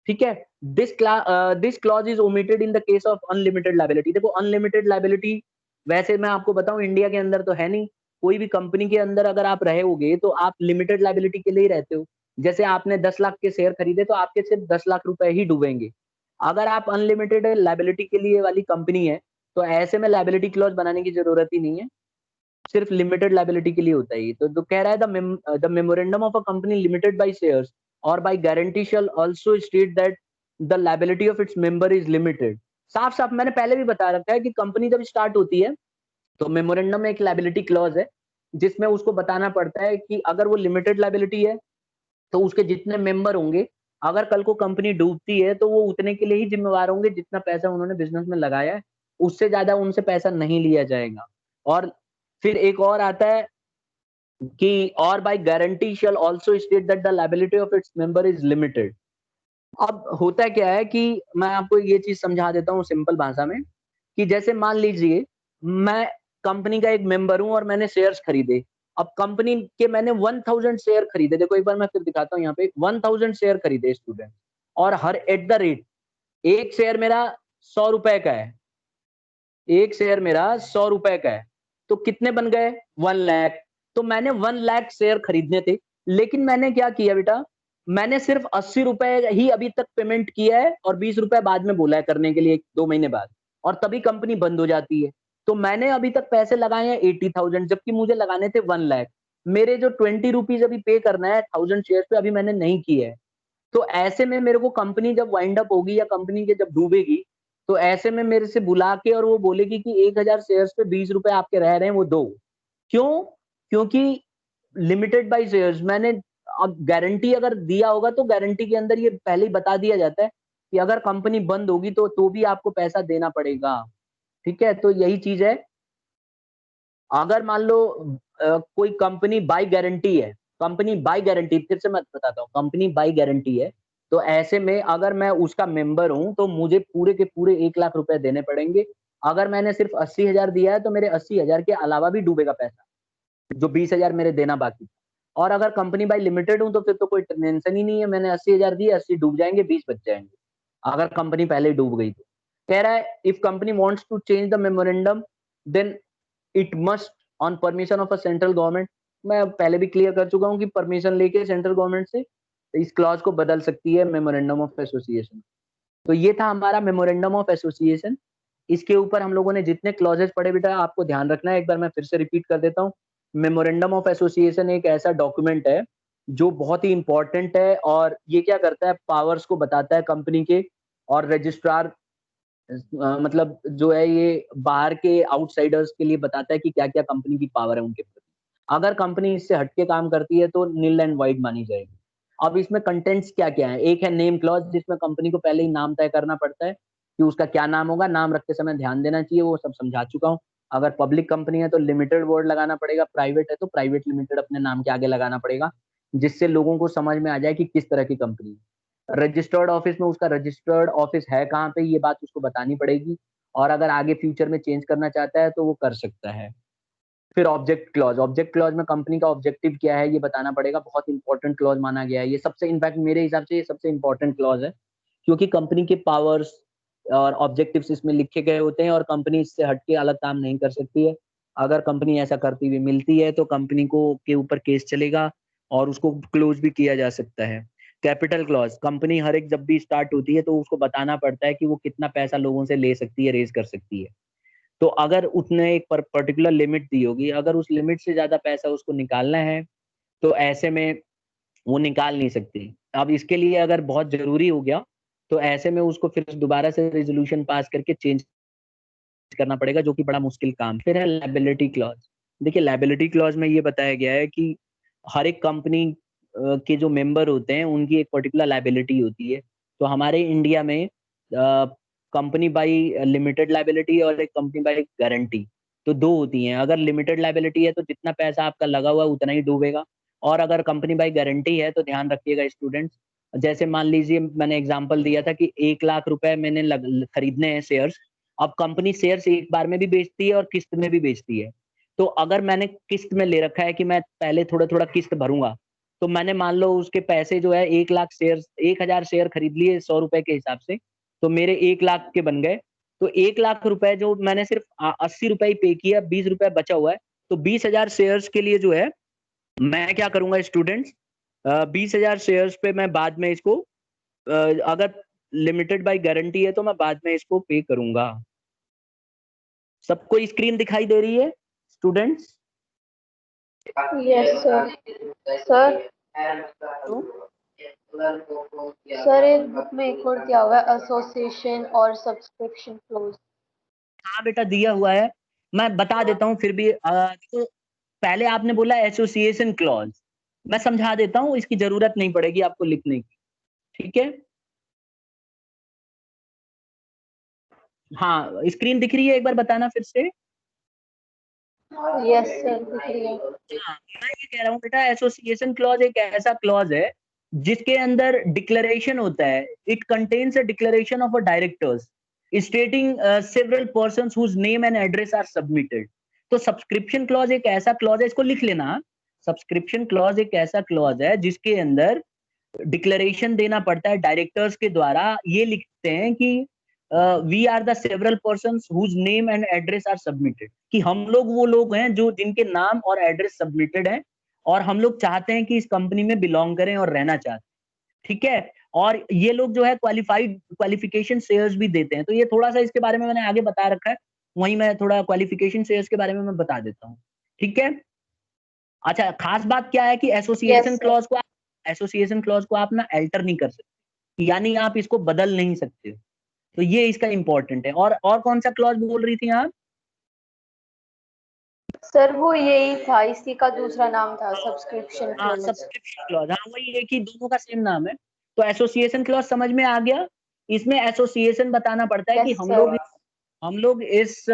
ठीक है, this clause is omitted in the case of unlimited liability. देखो अनलिमिटेड लायबिलिटी वैसे मैं आपको बताऊं इंडिया के अंदर तो है नहीं। कोई भी कंपनी के अंदर अगर आप रहे होगे तो आप लिमिटेड लायबिलिटी के लिए ही रहते हो। जैसे आपने 10 लाख के शेयर खरीदे तो आपके सिर्फ 10 लाख रुपए ही डूबेंगे। अगर आप अनलिमिटेड लायबिलिटी के लिए वाली कंपनी है तो ऐसे में लायबिलिटी क्लॉज बनाने की जरूरत ही नहीं है, सिर्फ लिमिटेड लायबिलिटी के लिए होता है ये। तो कह रहा है the memorandum of a company limited by shares और by guarantee shall also state that the liability of its member is limited. साफ साफ मैंने पहले भी बता रखा है कि कंपनी जब स्टार्ट होती है तो मेमोरेंडम में एक लायबिलिटी क्लॉज है जिसमें उसको बताना पड़ता है कि अगर वो लिमिटेड लायबिलिटी है तो उसके जितने मेंबर होंगे, अगर कल को कंपनी डूबती है तो वो उतने के लिए ही जिम्मेवार होंगे जितना पैसा उन्होंने बिजनेस में लगाया है, उससे ज्यादा उनसे पैसा नहीं लिया जाएगा। और फिर एक और आता है कि और by guarantee shall also state that the liability of its member is limited. अब होता क्या है कि मैं आपको ये चीज समझा देता हूँ सिंपल भाषा में, कि जैसे मान लीजिए मैं कंपनी का एक मेंबर हूं और मैंने शेयर्स खरीदे। अब कंपनी के मैंने 1000 शेयर खरीदे, देखो एक बार मैं फिर दिखाता हूँ यहाँ पे, 1000 शेयर खरीदे स्टूडेंट, और हर एट द रेट एक शेयर मेरा 100 रुपए का है, एक शेयर मेरा 100 रुपए का है, तो कितने बन गए 1 लाख। तो मैंने 1 लाख शेयर खरीदने थे, लेकिन मैंने क्या किया बेटा, मैंने सिर्फ 80 रुपए ही अभी तक पेमेंट किया है और 20 रुपए बाद में बोला है करने के लिए 2 महीने बाद, और तभी कंपनी बंद हो जाती है। तो मैंने अभी तक पैसे लगाए हैं 80,000, जबकि मुझे लगाने थे 1 लाख। मेरे जो 20 रुपीज अभी पे करना है 1000 शेयर पे, अभी मैंने नहीं किया है। तो ऐसे में मेरे को कंपनी जब वाइंड अप होगी या कंपनी के जब डूबेगी, तो ऐसे में मेरे से बुला के और वो बोलेगी कि 1000 शेयर्स पे 20 रुपए आपके रह रहे हैं वो दो। क्यों? क्योंकि लिमिटेड बाय शेयर्स मैंने अब गारंटी अगर दिया होगा तो गारंटी के अंदर ये पहले ही बता दिया जाता है कि अगर कंपनी बंद होगी तो भी आपको पैसा देना पड़ेगा। ठीक है, तो यही चीज है। अगर मान लो कोई कंपनी बाय गारंटी है, कंपनी बाय गारंटी, फिर से मैं बताता हूँ, कंपनी बाय गारंटी है, तो ऐसे में अगर मैं उसका मेंबर हूं तो मुझे पूरे के पूरे 1 लाख रुपए देने पड़ेंगे। अगर मैंने सिर्फ 80,000 दिया है तो मेरे 80,000 के अलावा भी डूबेगा पैसा, जो 20,000 मेरे देना बाकी। और अगर कंपनी बाय लिमिटेड हूं तो फिर तो कोई टेंशन ही नहीं है, मैंने 80,000 दिए, 80 डूब जाएंगे, 20 बच जाएंगे, अगर कंपनी पहले ही डूब गई तो। कह रहा है if company wants to change the memorandum then it must on permission of a central government. मैं पहले भी क्लियर कर चुका हूँ कि परमिशन लेके सेंट्रल गवर्नमेंट से इस क्लॉज को बदल सकती है मेमोरेंडम ऑफ एसोसिएशन। तो ये था हमारा मेमोरेंडम ऑफ एसोसिएशन। इसके ऊपर हम लोगों ने जितने क्लॉजेस पढ़े बेटा आपको ध्यान रखना है, एक बार मैं फिर से रिपीट कर देता हूँ। मेमोरेंडम ऑफ एसोसिएशन एक ऐसा डॉक्यूमेंट है जो बहुत ही इंपॉर्टेंट है, और ये क्या करता है, पावर्स को बताता है कंपनी के, और रजिस्ट्रार मतलब जो है ये बाहर के आउटसाइडर्स के लिए बताता है कि क्या क्या कंपनी की पावर है उनके प्रति। अगर कंपनी इससे हटके काम करती है तो नील एंड वाइड मानी जाएगी। अब इसमें कंटेंट्स क्या क्या है, एक है नेम क्लॉज, जिसमें कंपनी को पहले ही नाम तय करना पड़ता है कि उसका क्या नाम होगा, नाम रखते समय ध्यान देना चाहिए, वो सब समझा चुका हूँ। अगर पब्लिक कंपनी है तो लिमिटेड वर्ड लगाना पड़ेगा, प्राइवेट है तो प्राइवेट लिमिटेड अपने नाम के आगे लगाना पड़ेगा, जिससे लोगों को समझ में आ जाए कि किस तरह की कंपनी है। रजिस्टर्ड ऑफिस में उसका रजिस्टर्ड ऑफिस है कहाँ पे, ये बात उसको बतानी पड़ेगी, और अगर आगे फ्यूचर में चेंज करना चाहता है तो वो कर सकता है। फिर ऑब्जेक्ट क्लॉज, ऑब्जेक्ट क्लॉज में कंपनी का ऑब्जेक्टिव क्या है ये बताना पड़ेगा, बहुत इंपॉर्टेंट क्लॉज माना गया है ये, सबसे इनफैक्ट मेरे हिसाब से ये सबसे इंपॉर्टेंट क्लॉज है, क्योंकि कंपनी के पावर्स और ऑब्जेक्टिव्स इसमें लिखे गए होते हैं, और कंपनी इससे हटके अलग काम नहीं कर सकती है। अगर कंपनी ऐसा करती हुई मिलती है तो कंपनी को के ऊपर केस चलेगा और उसको क्लोज भी किया जा सकता है। कैपिटल क्लॉज, कंपनी हर एक जब भी स्टार्ट होती है तो उसको बताना पड़ता है कि वो कितना पैसा लोगों से ले सकती है, रेज कर सकती है। तो अगर उसने एक पर्टिकुलर लिमिट दी होगी, अगर उस लिमिट से ज्यादा पैसा उसको निकालना है तो ऐसे में वो निकाल नहीं सकती। अब इसके लिए अगर बहुत जरूरी हो गया तो ऐसे में उसको फिर दोबारा से रेजोल्यूशन पास करके चेंज करना पड़ेगा, जो कि बड़ा मुश्किल काम। फिर है लायबिलिटी क्लॉज। देखिए लायबिलिटी क्लॉज में ये बताया गया है कि हर एक कंपनी के जो मेंबर होते हैं उनकी एक पर्टिकुलर लायबिलिटी होती है। तो हमारे इंडिया में कंपनी बाय लिमिटेड लायबिलिटी और एक कंपनी बाय गारंटी, तो दो होती हैं। अगर लिमिटेड लायबिलिटी है तो जितना पैसा आपका लगा हुआ है उतना ही डूबेगा, और अगर कंपनी बाय गारंटी है तो ध्यान रखिएगा स्टूडेंट्स, जैसे मान लीजिए मैंने एग्जांपल दिया था कि 1 लाख रुपए मैंने खरीदने हैं शेयर्स। अब कंपनी शेयर्स एक बार में भी बेचती है और किस्त में भी बेचती है। तो अगर मैंने किस्त में ले रखा है कि मैं पहले थोड़ा थोड़ा किस्त भरूंगा, तो मैंने मान लो उसके पैसे जो है 1 लाख शेयर, 1,000 शेयर खरीद लिए 100 रुपए के हिसाब से, तो मेरे 1 लाख के बन गए। तो 1 लाख रुपए जो मैंने सिर्फ 80 रुपए ही पे किया, 20 रुपए बचा हुआ है, तो 20,000 शेयर्स के लिए जो है मैं क्या करूंगा स्टूडेंट्स, 20,000 शेयर्स पे मैं बाद में इसको अगर लिमिटेड बाय गारंटी है तो मैं बाद में इसको पे करूंगा। सबको स्क्रीन दिखाई दे रही है students? Yes sir. Sir sir इस बुक में एक और दिया हुआ है एसोसिएशन और सब्सक्रिप्शन क्लोज। हाँ बेटा दिया हुआ है, मैं बता देता हूँ फिर भी। तो पहले आपने बोला एसोसिएशन क्लॉज, मैं समझा देता हूँ, इसकी जरूरत नहीं पड़ेगी आपको लिखने की, ठीक है? हाँ स्क्रीन दिख रही है, एक बार बताना फिर से। यस सर दिख रही है। हाँ, मैं ये कह रहा हूँ बेटा एसोसिएशन क्लॉज एक ऐसा क्लॉज है जिसके अंदर डिक्लेरेशन होता है, it contains a declaration of a directors stating several persons whose name and address are submitted. तो सब्सक्रिप्शन क्लॉज एक ऐसा क्लॉज है, इसको लिख लेना, सब्सक्रिप्शन क्लॉज एक ऐसा क्लॉज है जिसके अंदर डिक्लेरेशन देना पड़ता है डायरेक्टर्स के द्वारा, ये लिखते हैं कि we are the several persons whose name and address are submitted, कि हम लोग वो लोग हैं जो जिनके नाम और एड्रेस सबमिटेड है, और हम लोग चाहते हैं कि इस कंपनी में बिलोंग करें और रहना चाहते हैं, ठीक है? और ये लोग जो है क्वालिफिकेशन शेयर्स भी देते हैं। तो ये थोड़ा सा इसके बारे में मैंने आगे बता रखा है, वहीं मैं थोड़ा क्वालिफिकेशन शेयर्स के बारे में मैं बता देता हूँ, ठीक है? अच्छा, खास बात क्या है कि यस सर। एसोसिएशन क्लॉज को आप ना अल्टर नहीं कर सकते, यानी आप इसको बदल नहीं सकते। तो ये इसका इंपॉर्टेंट है। और कौन सा क्लॉज बोल रही थी आप? सर वो यही था, इसी का दूसरा नाम था सब्सक्रिप्शन हाँ, क्लॉज। सब्सक्रिप्शन क्लॉज, हाँ वही है कि दोनों का सेम नाम है। तो एसोसिएशन क्लॉज समझ में आ गया। इसमें एसोसिएशन बताना पड़ता है कि यस सर। हम लोग इस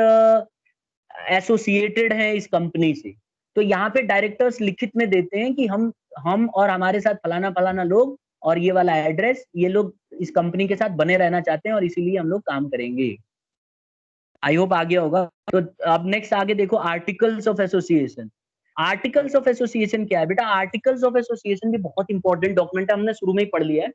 एसोसिएटेड हैं इस कंपनी से। तो यहाँ पे डायरेक्टर्स लिखित में देते हैं कि हम और हमारे साथ फलाना फलाना लोग और ये वाला एड्रेस, ये लोग इस कंपनी के साथ बने रहना चाहते हैं और इसीलिए हम लोग काम करेंगे। आई होप आ गया होगा। तो अब नेक्स्ट आगे देखो, articles of association. Articles of association क्या है बेटा? आर्टिकल्स ऑफ एसोसिएशन भी बहुत इंपॉर्टेंट डॉक्यूमेंट है, हमने शुरू में ही पढ़ लिया है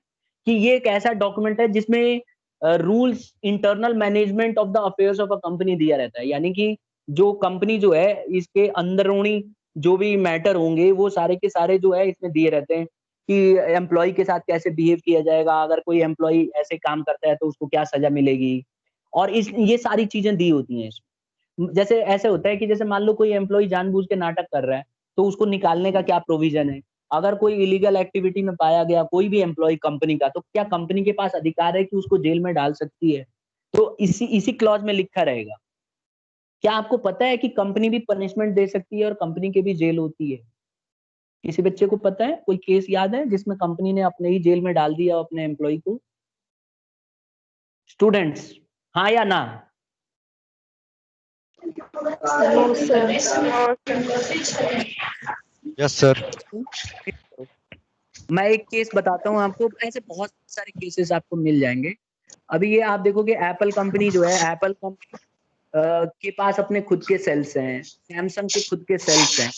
कि ये एक ऐसा डॉक्यूमेंट है जिसमें rules, internal management of the affairs of a company दिया रहता है। यानी कि जो कंपनी जो है इसके अंदरूनी जो भी मैटर होंगे वो सारे के सारे जो है इसमें दिए रहते हैं कि एम्प्लॉय के साथ कैसे बिहेव किया जाएगा, अगर कोई एम्प्लॉय ऐसे काम करता है तो उसको क्या सजा मिलेगी, और इस ये सारी चीजें दी होती हैं इसमें। जैसे ऐसे होता है कि जैसे मान लो कोई एम्प्लॉय जानबूझ के नाटक कर रहा है तो उसको निकालने का क्या प्रोविजन है। अगर कोई इलीगल एक्टिविटी में पाया गया कोई भी एम्प्लॉय कंपनी का, तो क्या कंपनी के पास अधिकार है कि उसको जेल में डाल सकती है? तो इसी इसी क्लॉज में लिखा रहेगा। क्या आपको पता है कि कंपनी भी पनिशमेंट दे सकती है और कंपनी के भी जेल होती है? किसी बच्चे को पता है? कोई केस याद है जिसमें कंपनी ने अपने ही जेल में डाल दिया अपने एम्प्लॉय को? स्टूडेंट्स, हाँ या ना? No sir. Yes sir. मैं एक केस बताता हूँ आपको, ऐसे बहुत सारे केसेस आपको मिल जाएंगे। अभी ये आप देखोगे एप्पल कंपनी जो है, एप्पल कंपनी के पास अपने खुद के सेल्स हैं, सैमसंग के खुद के सेल्स हैं।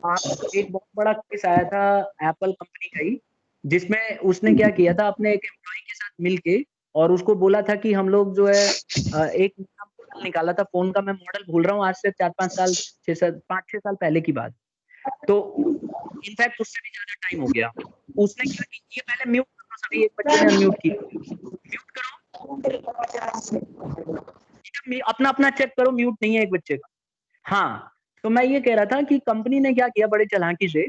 आप एक बहुत बड़ा केस आया था एप्पल कंपनी का ही, जिसमें उसने क्या किया था, अपने एक एम्प्लॉय के साथ मिलके और उसको बोला था कि हम लोग जो है एक नया मॉडल निकाला था फोन का, मैं मॉडल भूल रहा हूँ, आज से 4-5 साल 5-6 साल पहले की बात। तो इनफैक्ट उससे भी ज्यादा टाइम हो गया। उसने क्या किया, ये पहले म्यूट करो सभी, एक बच्चे ने अनम्यूट किया, म्यूट करो, अपना अपना चेक करो, म्यूट नहीं है एक बच्चे का। हाँ, तो मैं ये कह रहा था कि कंपनी ने क्या किया बड़े चालाकी से,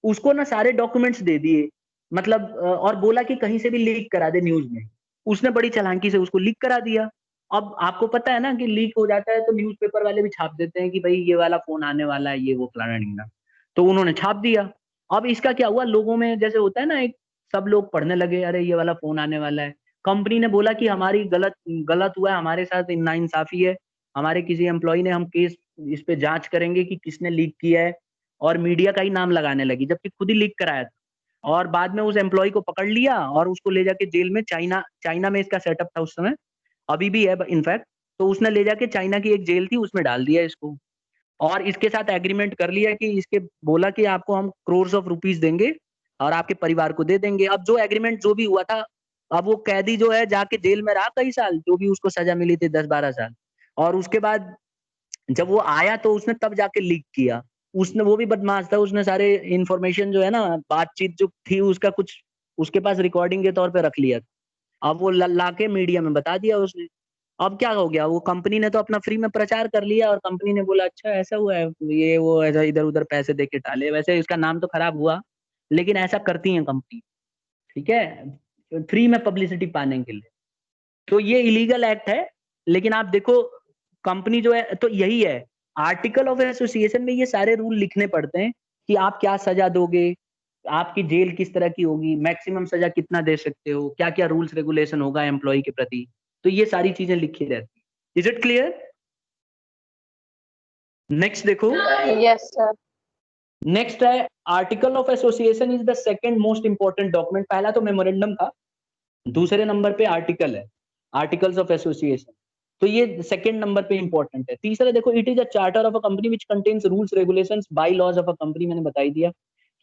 उसको ना सारे डॉक्यूमेंट्स दे दिए, मतलब और बोला कि कहीं से भी लीक करा दे न्यूज में। उसने बड़ी चालाकी से उसको लीक करा दिया। अब आपको पता है ना कि लीक हो जाता है तो न्यूज़पेपर वाले भी छाप देते हैं कि भाई ये वाला फोन आने वाला है, ये वो फलाना ढिंगना। तो उन्होंने छाप दिया। अब इसका क्या हुआ, लोगों में जैसे होता है ना, एक सब लोग पढ़ने लगे, अरे ये वाला फोन आने वाला है। कंपनी ने बोला कि हमारी गलत गलत हुआ है, हमारे साथ नाइंसाफी है, हमारे किसी एम्प्लॉय ने, हम केस इस पे जांच करेंगे कि किसने लीक किया है। और मीडिया का ही नाम लगाने लगी, जबकि खुद ही लीक कराया था। और बाद में उस एम्प्लॉय को पकड़ लिया और उसको ले जाके जेल में, चाइना चाइना में इसका सेटअप था उस समय, अभी भी है इनफैक्ट। तो उसने ले जाके चाइना की एक जेल थी उसमें डाल दिया इसको, और इसके साथ एग्रीमेंट कर लिया कि इसके, बोला कि आपको हम करोर्स ऑफ रुपीस देंगे और आपके परिवार को दे देंगे। अब जो एग्रीमेंट जो भी हुआ था, अब वो कैदी जो है जाके जेल में रहा कई साल, जो भी उसको सजा मिली थी 10-12 साल। और उसके बाद जब वो आया तो उसने तब जाके लीक किया। उसने, वो भी बदमाश था, उसने सारे इंफॉर्मेशन जो है ना, बातचीत जो थी उसका कुछ उसके पास रिकॉर्डिंग के तौर पे रख लिया था। अब वो ला के मीडिया में बता दिया उसने। अब क्या हो गया, वो कंपनी ने तो अपना फ्री में प्रचार कर लिया और कंपनी ने बोला अच्छा ऐसा हुआ है, ये वो ऐसा इधर उधर पैसे दे के टाले। वैसे इसका नाम तो खराब हुआ, लेकिन ऐसा करती है कंपनी, ठीक है, फ्री में पब्लिसिटी पाने के लिए। तो ये इलीगल एक्ट है। लेकिन आप देखो कंपनी जो है, तो यही है, आर्टिकल ऑफ एसोसिएशन में ये सारे रूल लिखने पड़ते हैं कि आप क्या सजा दोगे, आपकी जेल किस तरह की होगी, मैक्सिमम सजा कितना दे सकते हो, क्या क्या रूल्स रेगुलेशन होगा एम्प्लॉय के प्रति। तो ये सारी चीजें लिखी रहती है। Is it clear? नेक्स्ट देखो, यस सर। नेक्स्ट है article of association is the second most important document. पहला तो मेमोरेंडम था, दूसरे नंबर पे आर्टिकल है, आर्टिकल्स ऑफ एसोसिएशन। तो ये सेकंड नंबर पे इंपॉर्टेंट है। तीसरा देखो, it is a charter of a company which contains rules regulations by laws of a company. मैंने बता ही दिया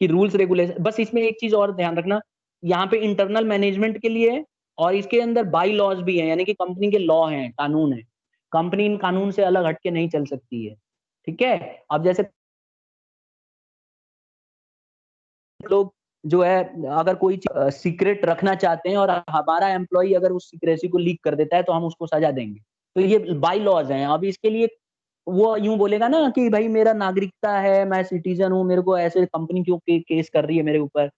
कि रूल्स रेगुलेशन, बस इसमें एक चीज और ध्यान रखना, यहाँ पे इंटरनल मैनेजमेंट के लिए है और इसके अंदर बाय लॉज भी है, यानी कि कंपनी के लॉ हैं, कानून है। कंपनी इन कानून से अलग हटके नहीं चल सकती है, ठीक है। अब जैसे लोग जो है, अगर कोई सीक्रेट रखना चाहते हैं और हमारा एम्प्लॉय अगर उस सीक्रेसी को लीक कर देता है तो हम उसको सजा देंगे। तो ये बाई लॉज हैं। अब इसके लिए वो यूं बोलेगा ना कि भाई मेरा नागरिकता है, मैं सिटीजन हूँ, मेरे को ऐसे कंपनी क्यों केस कर रही है मेरे ऊपर।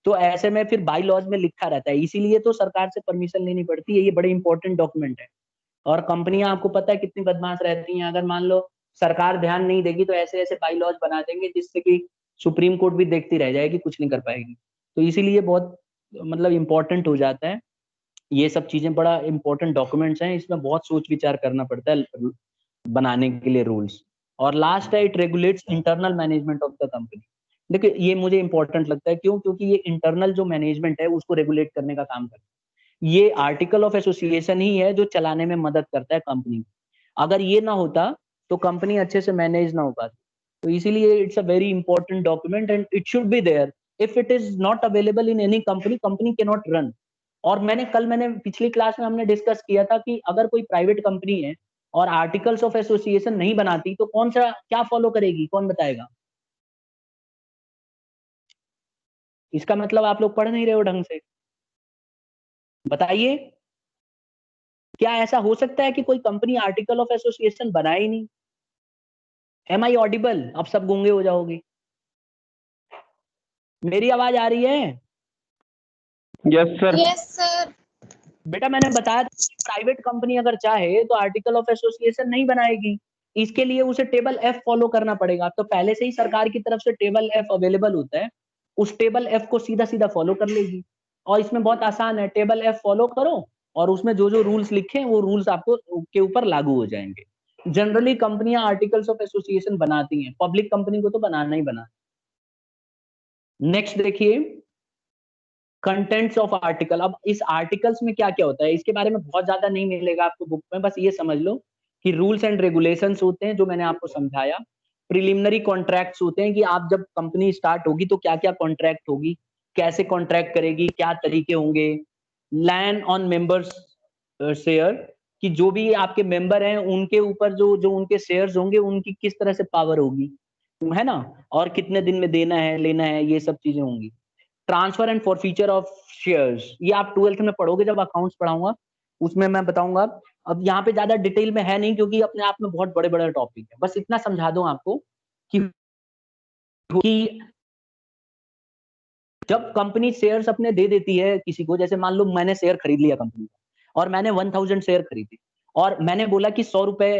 तो ऐसे में फिर बाई लॉज में लिखा रहता है, इसीलिए तो सरकार से परमिशन लेनी पड़ती है। ये बड़े इंपॉर्टेंट डॉक्यूमेंट है। और कंपनियां आपको पता है कितनी बदमाश रहती हैं। अगर मान लो सरकार ध्यान नहीं देगी तो ऐसे ऐसे बाई लॉज बना देंगे जिससे कि सुप्रीम कोर्ट भी देखती रह जाएगी, कुछ नहीं कर पाएगी। तो इसीलिए बहुत मतलब इम्पोर्टेंट हो जाता है, ये सब चीजें बड़ा इंपॉर्टेंट डॉक्यूमेंट्स हैं, इसमें बहुत सोच विचार करना पड़ता है बनाने के लिए रूल्स। और लास्ट है, it regulates internal management of the company. देखिए ये मुझे इंपॉर्टेंट लगता है, क्यों? क्योंकि ये इंटरनल जो मैनेजमेंट है उसको रेगुलेट करने का काम करता है। ये आर्टिकल ऑफ एसोसिएशन ही है जो चलाने में मदद करता है कंपनी। अगर ये ना होता तो कंपनी अच्छे से मैनेज ना हो पाती। तो इसीलिए it's a very important document and it should be there. If it is not available in any company, company can not run. और मैंने पिछली क्लास में हमने डिस्कस किया था कि अगर कोई प्राइवेट कंपनी है और आर्टिकल्स ऑफ एसोसिएशन नहीं बनाती तो कौन सा क्या फॉलो करेगी, कौन बताएगा? इसका मतलब आप लोग पढ़ नहीं रहे हो ढंग से। बताइए, क्या ऐसा हो सकता है कि कोई कंपनी आर्टिकल ऑफ एसोसिएशन बनाए ही नहीं? Am I audible? अब सब गूंगे हो जाओगे। मेरी आवाज आ रही है? Yes sir. Yes sir. बेटा मैंने बताया था कि प्राइवेट कंपनी अगर चाहे तो आर्टिकल ऑफ एसोसिएशन नहीं बनाएगी, इसके लिए उसे टेबल एफ फॉलो करना पड़ेगा। तो पहले से ही सरकार की तरफ से टेबल एफ अवेलेबल होता है, उस टेबल एफ को सीधा सीधा फॉलो कर लेगी। और इसमें बहुत आसान है, टेबल एफ फॉलो करो और उसमें जो जो रूल्स लिखे हैं वो रूल्स आपको के ऊपर लागू हो जाएंगे। जनरली कंपनियां आर्टिकल्स ऑफ एसोसिएशन बनाती हैं, पब्लिक कंपनी को तो बनाना ही बनाना। नेक्स्ट देखिए, कंटेंट्स ऑफ आर्टिकल। अब इस आर्टिकल्स में क्या क्या होता है इसके बारे में बहुत ज्यादा नहीं मिलेगा आपको बुक में, बस ये समझ लो कि रूल्स एंड रेगुलेशंस होते हैं जो मैंने आपको समझाया। प्रिलिमिनरी कॉन्ट्रैक्ट्स होते हैं कि आप जब कंपनी स्टार्ट होगी तो क्या क्या कॉन्ट्रैक्ट होगी, कैसे कॉन्ट्रैक्ट करेगी, क्या तरीके होंगे। लैंड ऑन मेंबर्स शेयर, कि जो भी आपके मेंबर हैं उनके ऊपर जो जो उनके शेयर्स होंगे उनकी किस तरह से पावर होगी, है ना, और कितने दिन में देना है लेना है, ये सब चीजें होंगी। Transfer and forfeiture of shares, ये आप 12th में पढ़ोगे जब अकाउंट्स पढ़ाऊंगा उसमें मैं बताऊंगा। अब यहाँ पे ज्यादा डिटेल में है नहीं क्योंकि अपने आप में बहुत बड़े बड़े टॉपिक है, बस इतना समझा दूं आपको कि जब कंपनी शेयर्स अपने दे देती है किसी को, जैसे मान लो मैंने शेयर खरीद लिया कंपनी का और मैंने 1000 शेयर खरीदे और मैंने बोला कि 100 रुपए,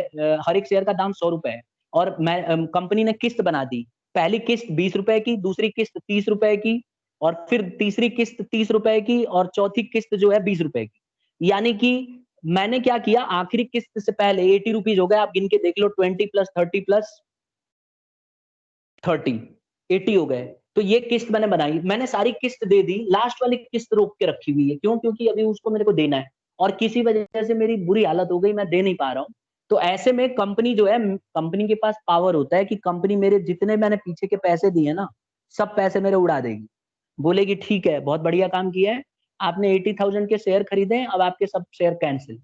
हर एक शेयर का दाम 100 रुपए है, और मैं कंपनी ने किस्त बना दी, पहली किस्त 20 रुपए की, दूसरी किस्त 30 रुपए की, और फिर तीसरी किस्त 30 रुपए की, और चौथी किस्त जो है 20 रुपए की। यानी कि मैंने क्या किया, आखिरी किस्त से पहले 80 रुपीज हो गए, आप गिन के देख लो, 20 प्लस 30 प्लस 30, 80 हो गए। तो ये किस्त मैंने बनाई, मैंने सारी किस्त दे दी, लास्ट वाली किस्त रोक के रखी हुई है, क्यों? क्योंकि अभी उसको मेरे को देना है और किसी वजह से मेरी बुरी हालत हो गई, मैं दे नहीं पा रहा हूँ। तो ऐसे में कंपनी जो है, कंपनी के पास पावर होता है कि कंपनी मेरे जितने मैंने पीछे के पैसे दिए ना, सब पैसे मेरे उड़ा देगी, बोलेगी ठीक है बहुत बढ़िया काम किया है, आपने 80,000 के शेयर खरीदे, अब आपके सब शेयर कैंसिल,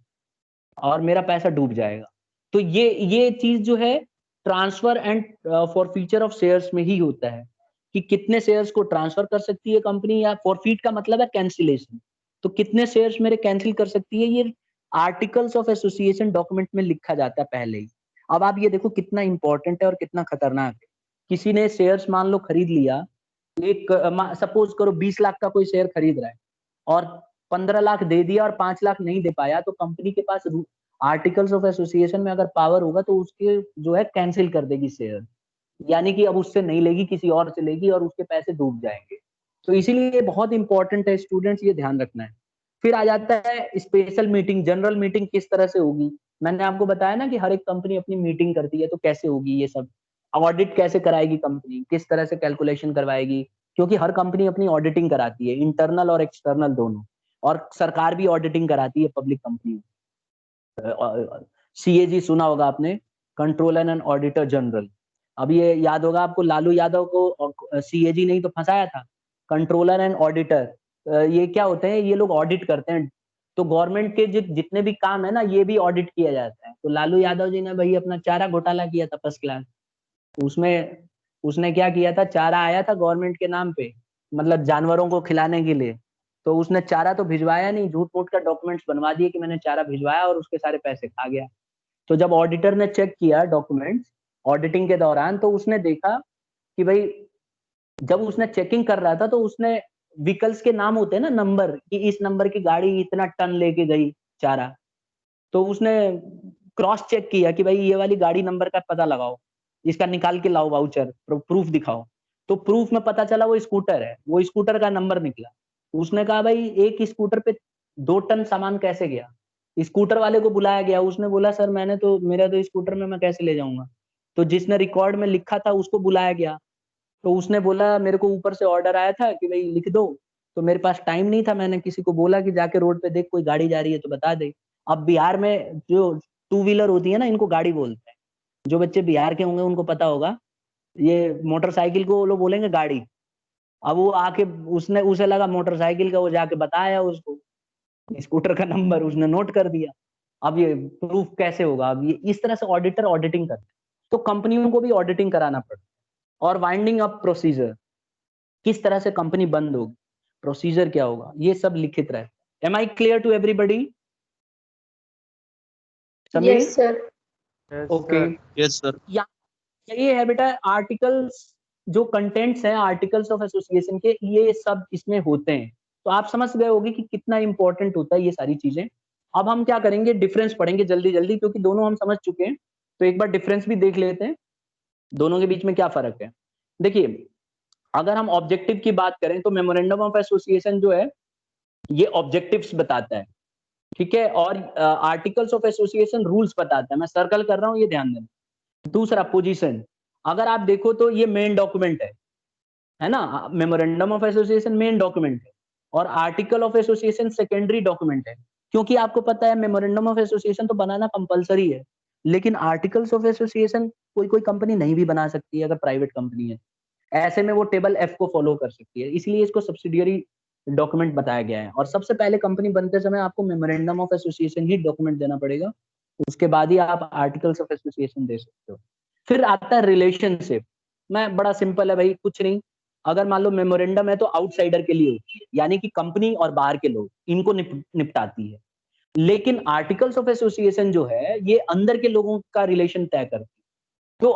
और मेरा पैसा डूब जाएगा। तो ये चीज जो है transfer and forfeiture of shares में ही होता है कि कितने शेयर्स को ट्रांसफर कर सकती है कंपनी, या फॉरफीट का मतलब है कैंसिलेशन, तो कितने शेयर्स मेरे कैंसिल कर सकती है, ये आर्टिकल्स ऑफ एसोसिएशन डॉक्यूमेंट में लिखा जाता है पहले ही। अब आप ये देखो कितना इंपॉर्टेंट है और कितना खतरनाक है। किसी ने शेयर्स मान लो खरीद लिया, एक सपोज करो 20 लाख का कोई शेयर खरीद रहा है और 15 लाख दे दिया और 5 लाख नहीं दे पाया, तो कंपनी के पास आर्टिकल्स ऑफ एसोसिएशन में अगर पावर होगा तो उसके जो है कैंसिल कर देगी शेयर, यानी कि अब उससे नहीं लेगी, किसी और से लेगी और उसके पैसे डूब जाएंगे। तो इसीलिए बहुत इंपॉर्टेंट है स्टूडेंट्स, ये ध्यान रखना है। फिर आ जाता है स्पेशल मीटिंग। जनरल मीटिंग किस तरह से होगी, मैंने आपको बताया ना कि हर एक कंपनी अपनी मीटिंग करती है, तो कैसे होगी ये सब। ऑडिट कैसे कराएगी कंपनी, किस तरह से कैलकुलेशन करवाएगी, क्योंकि हर कंपनी अपनी ऑडिटिंग कराती है, इंटरनल और एक्सटर्नल दोनों, और सरकार भी ऑडिटिंग कराती है पब्लिक कंपनी। सीएजी सुना होगा आपने, कंट्रोलर एंड ऑडिटर जनरल। अब ये याद होगा आपको, लालू यादव को सीएजी नहीं तो फंसाया था, कंट्रोलर एंड ऑडिटर। ये क्या होते हैं, ये लोग ऑडिट करते हैं, तो गवर्नमेंट के जितने भी काम है ना, ये भी ऑडिट किया जाता है। तो लालू यादव जी ने भाई अपना चारा घोटाला किया था फर्स्ट क्लास, उसमें उसने क्या किया था, चारा आया था गवर्नमेंट के नाम पे, मतलब जानवरों को खिलाने के लिए, तो उसने चारा तो भिजवाया नहीं, झूठ मूठ का डॉक्यूमेंट्स बनवा दिए कि मैंने चारा भिजवाया, और उसके सारे पैसे खा गया। तो जब ऑडिटर ने चेक किया डॉक्यूमेंट्स ऑडिटिंग के दौरान, तो उसने देखा कि भाई, जब उसने चेकिंग कर रहा था तो उसने व्हीकल्स के नाम होते हैं ना, नंबर, कि इस नंबर की गाड़ी इतना टन लेके गई चारा, तो उसने क्रॉस चेक किया कि भाई ये वाली गाड़ी नंबर का पता लगाओ, इसका निकाल के लाओ वाउचर, प्रूफ दिखाओ। तो प्रूफ में पता चला वो स्कूटर है, वो स्कूटर का नंबर निकला। उसने कहा भाई एक स्कूटर पे 2 टन सामान कैसे गया? स्कूटर वाले को बुलाया गया, उसने बोला सर मैंने तो, मेरा तो स्कूटर में मैं कैसे ले जाऊंगा? तो जिसने रिकॉर्ड में लिखा था उसको बुलाया गया, तो उसने बोला मेरे को ऊपर से ऑर्डर आया था कि भाई लिख दो, तो मेरे पास टाइम नहीं था, मैंने किसी को बोला कि जाके रोड पे देख कोई गाड़ी जा रही है तो बता दे। अब बिहार में जो टू व्हीलर होती है ना, इनको गाड़ी बोलते हैं। जो बच्चे बिहार के होंगे उनको पता होगा, ये मोटरसाइकिल को वो लोग बोलेंगे गाड़ी। अब वो आके उसने, उसे लगा मोटरसाइकिल का, वो जाके बताया उसको स्कूटर का नंबर, उसने नोट कर दिया। अब ये प्रूफ कैसे होगा? अब ये इस तरह से ऑडिटर ऑडिटिंग करते हैं। तो कंपनियों को भी ऑडिटिंग कराना पड़ता है। और वाइंडिंग अप प्रोसीजर, किस तरह से कंपनी बंद होगी, प्रोसीजर क्या होगा, ये सब लिखित रहता है। Am I clear to everybody? Sameer? Yes, sir. Yes okay. Sir. Yes sir. ये है बेटा आर्टिकल्स, जो कंटेंट्स हैं आर्टिकल्स ऑफ एसोसिएशन के, ये सब इसमें होते हैं। तो आप समझ गए होगे कि कितना इंपॉर्टेंट होता है ये सारी चीजें। अब हम क्या करेंगे, डिफरेंस पढ़ेंगे जल्दी जल्दी, क्योंकि दोनों हम समझ चुके हैं। तो एक बार डिफरेंस भी देख लेते हैं, दोनों के बीच में क्या फर्क है। देखिए, अगर हम ऑब्जेक्टिव की बात करें तो मेमोरेंडम ऑफ एसोसिएशन जो है ये ऑब्जेक्टिव्स बताता है, ठीक है। और आर्टिकल्स ऑफ एसोसिएशन रूल्स बताता है। मैं सर्कल कर रहा हूं, ये ध्यान देना। दूसरा, पोजीशन, अगर आप देखो तो ये मेन डॉक्यूमेंट है ना। Memorandum of association main document है और article of association secondary document है। क्योंकि आपको पता है मेमोरेंडम ऑफ एसोसिएशन तो बनाना कंपलसरी है, लेकिन आर्टिकल्स ऑफ एसोसिएशन कोई कोई कंपनी नहीं भी बना सकती है अगर प्राइवेट कंपनी है। ऐसे में वो टेबल एफ को फॉलो कर सकती है, इसलिए इसको सब्सिडियरी डॉक्यूमेंट बताया गया है। और सबसे पहले कंपनी बनते समय आपको memorandum of association he document देना पड़ेगा, उसके बाद ही आप आर्टिकल्स ऑफ एसोसिएशन दे सकते हो। फिर आता है रिलेशनशिप। मैं बड़ा सिंपल है भाई, कुछ नहीं। अगर मान लो मेमोरेंडम है तो आउटसाइडर के लिए होती है, यानी कि कंपनी और बाहर के लोग, इनको निपटाती है। लेकिन आर्टिकल्स ऑफ एसोसिएशन जो है ये अंदर के लोगों का रिलेशन तय करती है। तो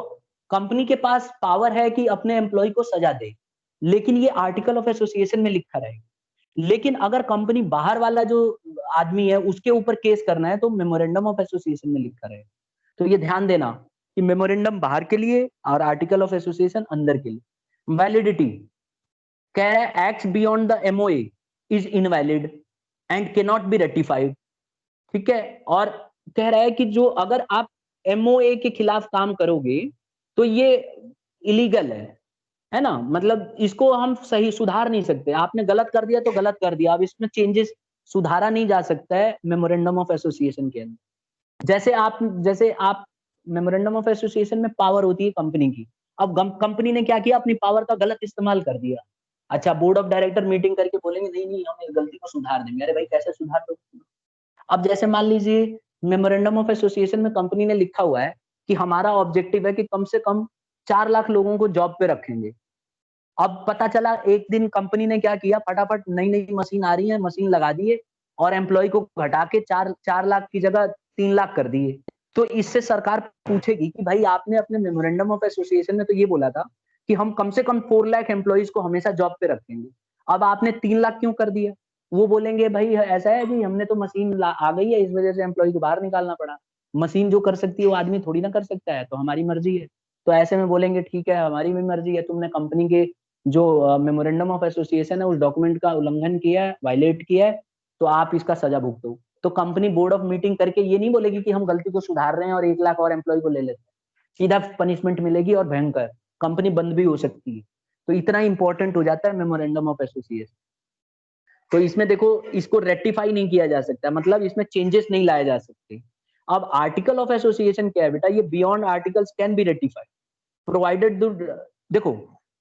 कंपनी के पास पावर है कि अपने एम्प्लॉय को सजा दे, लेकिन ये आर्टिकल ऑफ एसोसिएशन में लिखा रहेगा। लेकिन अगर कंपनी बाहर वाला जो आदमी है उसके ऊपर केस करना है तो मेमोरेंडम ऑफ एसोसिएशन में लिखा रहेगा। तो ये ध्यान देना कि मेमोरेंडम बाहर के लिए और आर्टिकल ऑफ एसोसिएशन अंदर के लिए। वैलिडिटी कह रहा है acts beyond the MOA is invalid and can not be ratified, ठीक है। और कह रहा है कि जो अगर आप एमओए के खिलाफ काम करोगे तो ये इलीगल है ना। मतलब इसको हम सही सुधार नहीं सकते, आपने गलत कर दिया तो गलत कर दिया, अब इसमें चेंजेस सुधारा नहीं जा सकता है मेमोरेंडम ऑफ एसोसिएशन के अंदर। जैसे आप मेमोरेंडम ऑफ एसोसिएशन में पावर होती है कंपनी की। अब कंपनी ने क्या किया, अपनी पावर का गलत इस्तेमाल कर दिया। अच्छा, बोर्ड ऑफ डायरेक्टर मीटिंग करके बोलेंगे नहीं नहीं हम इस गलती को सुधार देंगे। अरे भाई कैसे सुधार दो? अब जैसे मान लीजिए मेमोरेंडम ऑफ एसोसिएशन में कंपनी ने लिखा हुआ है कि हमारा ऑब्जेक्टिव है कि कम से कम 4 लाख लोगों को जॉब पे रखेंगे। अब पता चला एक दिन कंपनी ने क्या किया, फटाफट नई नई मशीन आ रही है, मशीन लगा दिए और एम्प्लॉय को घटा के 4 लाख की जगह 3 लाख कर दिए। तो इससे सरकार पूछेगी कि भाई आपने अपने मेमोरेंडम ऑफ एसोसिएशन में तो ये बोला था कि हम कम से कम 4 लाख एम्प्लॉयज को हमेशा जॉब पे रखेंगे, अब आपने 3 लाख क्यों कर दिया? वो बोलेंगे भाई ऐसा है कि हमने तो मशीन आ गई है, इस वजह से एम्प्लॉय को बाहर निकालना पड़ा। मशीन जो कर सकती है वो आदमी थोड़ी ना कर सकता है, तो हमारी मर्जी है। तो ऐसे में बोलेंगे ठीक है हमारी भी मर्जी है, तुमने कंपनी के जो मेमोरेंडम ऑफ एसोसिएशन है उस डॉक्यूमेंट का उल्लंघन किया है, वायलेट किया है, तो आप इसका सजा भुगतो। तो कंपनी बोर्ड ऑफ मीटिंग करके ये नहीं बोलेगी कि हम गलती को सुधार रहे हैं और 1 लाख और एम्प्लॉय को ले लेते हैं, सीधा पनिशमेंट मिलेगी और भयंकर, कंपनी बंद भी हो सकती है। तो इतना इंपॉर्टेंट हो जाता है मेमोरेंडम ऑफ एसोसिएशन। तो इसमें देखो, इसको रेक्टिफाई नहीं किया जा सकता, मतलब इसमें चेंजेस नहीं लाए जा सकते। अब आर्टिकल ऑफ एसोसिएशन क्या है बेटा, ये beyond articles can be rectified provided. देखो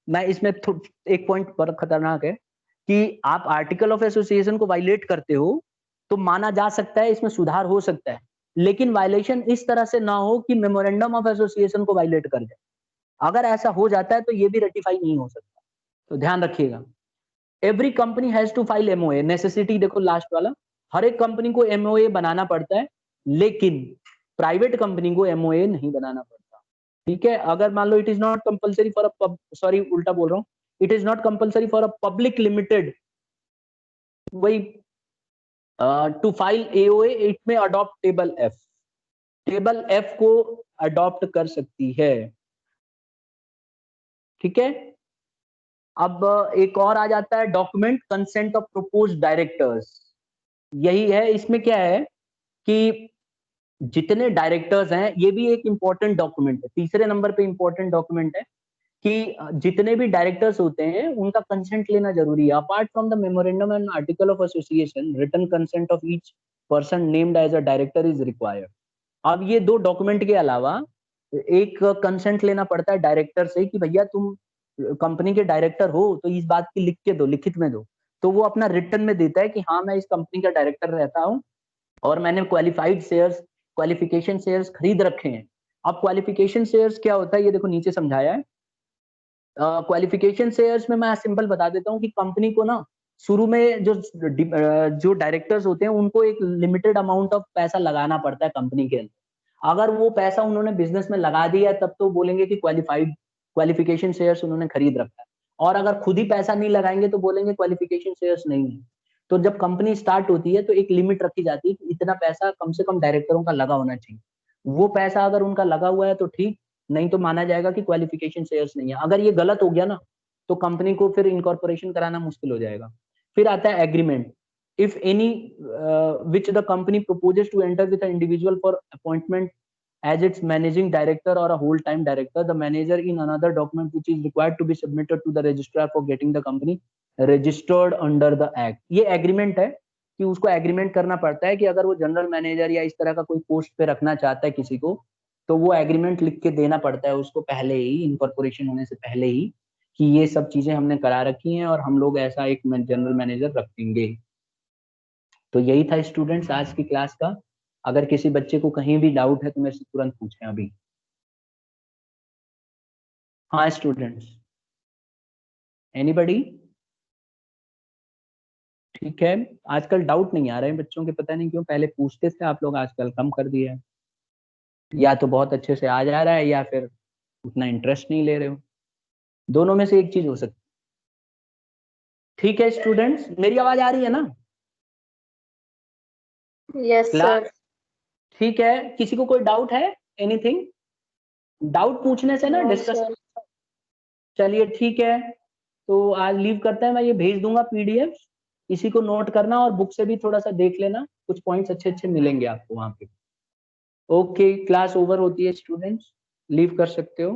मैं इसमें एक पॉइंट पर खतरनाक है कि आप आर्टिकल ऑफ एसोसिएशन को वायलेट करते हो तो माना जा सकता है, इसमें सुधार हो सकता है, लेकिन वायलेशन इस तरह से ना हो कि मेमोरेंडम ऑफ एसोसिएशन को वायलेट कर जाए। अगर ऐसा हो जाता है तो ये भी रेटिफाई नहीं हो सकता, तो ध्यान रखिएगा। Every company has to file MOA, necessity देखो लास्ट वाला, हर एक कंपनी को एमओए बनाना पड़ता है, लेकिन प्राइवेट कंपनी को एमओए नहीं बनाना पड़ता, ठीक है। अगर मान लो it is not compulsory for a sorry उल्टा बोल रहा हूं, it is not compulsory for a public limited वही to file AOA, it may adopt table F, table F को अडॉप्ट कर सकती है। ठीक है, अब एक और आ जाता है document consent of proposed directors. यही है, इसमें क्या है कि जितने डायरेक्टर्स हैं, ये भी एक इंपॉर्टेंट डॉक्यूमेंट है, तीसरे नंबर पे इंपॉर्टेंट डॉक्यूमेंट है कि जितने भी डायरेक्टर्स होते हैं उनका कंसेंट लेना जरूरी है। Apart from the memorandum and article of association, written consent of each person named as a director is required. अब ये दो डॉक्यूमेंट के अलावा एक कंसेंट लेना पड़ता है डायरेक्टर से कि भैया तुम कंपनी के डायरेक्टर हो तो इस बात की लिख के दो, लिखित में दो। तो वो अपना रिटन में देता है कि हाँ मैं इस कंपनी का डायरेक्टर रहता हूँ और मैंने क्वालिफाइड शेयर्स, क्वालिफिकेशन शेयर्स खरीद रखे हैं। अब क्वालिफिकेशन शेयर्स क्या होता है ये देखो नीचे समझाया है। क्वालिफिकेशन शेयर्स में मैं सिंपल बता देता हूँ कि कंपनी को ना शुरू में जो डायरेक्टर्स होते हैं उनको एक लिमिटेड अमाउंट ऑफ पैसा लगाना पड़ता है कंपनी के अंदर। अगर वो पैसा उन्होंने बिजनेस में लगा दिया तब तो बोलेंगे कि क्वालिफिकेशन शेयर्स उन्होंने खरीद रखा है, और अगर खुद ही पैसा नहीं लगाएंगे तो बोलेंगे क्वालिफिकेशन शेयर्स नहीं है। तो जब कंपनी स्टार्ट होती है तो एक लिमिट रखी जाती है कि इतना पैसा कम से कम डायरेक्टरों का लगा होना चाहिए। वो पैसा अगर उनका लगा हुआ है तो ठीक, नहीं तो माना जाएगा कि क्वालिफिकेशन शेयर्स नहीं है। अगर ये गलत हो गया ना तो कंपनी को फिर इनकॉर्पोरेशन कराना मुश्किल हो जाएगा। फिर आता है agreement. If any which the company proposes to enter with individual for appointment as its managing director or a whole time director, the manager in another document which is required to be submitted to the registrar for getting the company registered under the act। ये agreement है कि उसको agreement करना पड़ता है कि अगर वो जनरल मैनेजर या इस तरह का कोई पोस्ट पे रखना चाहता है किसी को, तो वो एग्रीमेंट लिख के देना पड़ता है उसको पहले ही, इनकॉर्पोरेशन होने से पहले ही, कि ये सब चीजें हमने करा रखी हैं और हम लोग ऐसा एक जनरल मैनेजर रखेंगे। तो यही था स्टूडेंट्स आज की क्लास का। अगर किसी बच्चे को कहीं भी डाउट है तो मेरे से तुरंत पूछें अभी। हाँ स्टूडेंट्स, एनीबडी? ठीक है, आजकल डाउट नहीं आ रहे हैं बच्चों के, पता नहीं क्यों, पहले पूछते थे आप लोग, आजकल कम कर दिया है। या तो बहुत अच्छे से आ जा रहा है या फिर उतना इंटरेस्ट नहीं ले रहे हो, दोनों में से एक चीज हो सकती। ठीक है स्टूडेंट्स, मेरी आवाज आ रही है ना? Yes sir. ठीक है, किसी को कोई डाउट है? एनीथिंग? डाउट पूछने से ना डिस्कस। चलिए ठीक है, तो आज लीव करते हैं। मैं ये भेज दूंगा पीडीएफ, इसी को नोट करना और बुक से भी थोड़ा सा देख लेना, कुछ पॉइंट्स अच्छे अच्छे मिलेंगे आपको वहां पे। ओके, क्लास ओवर होती है स्टूडेंट्स, लीव कर सकते हो।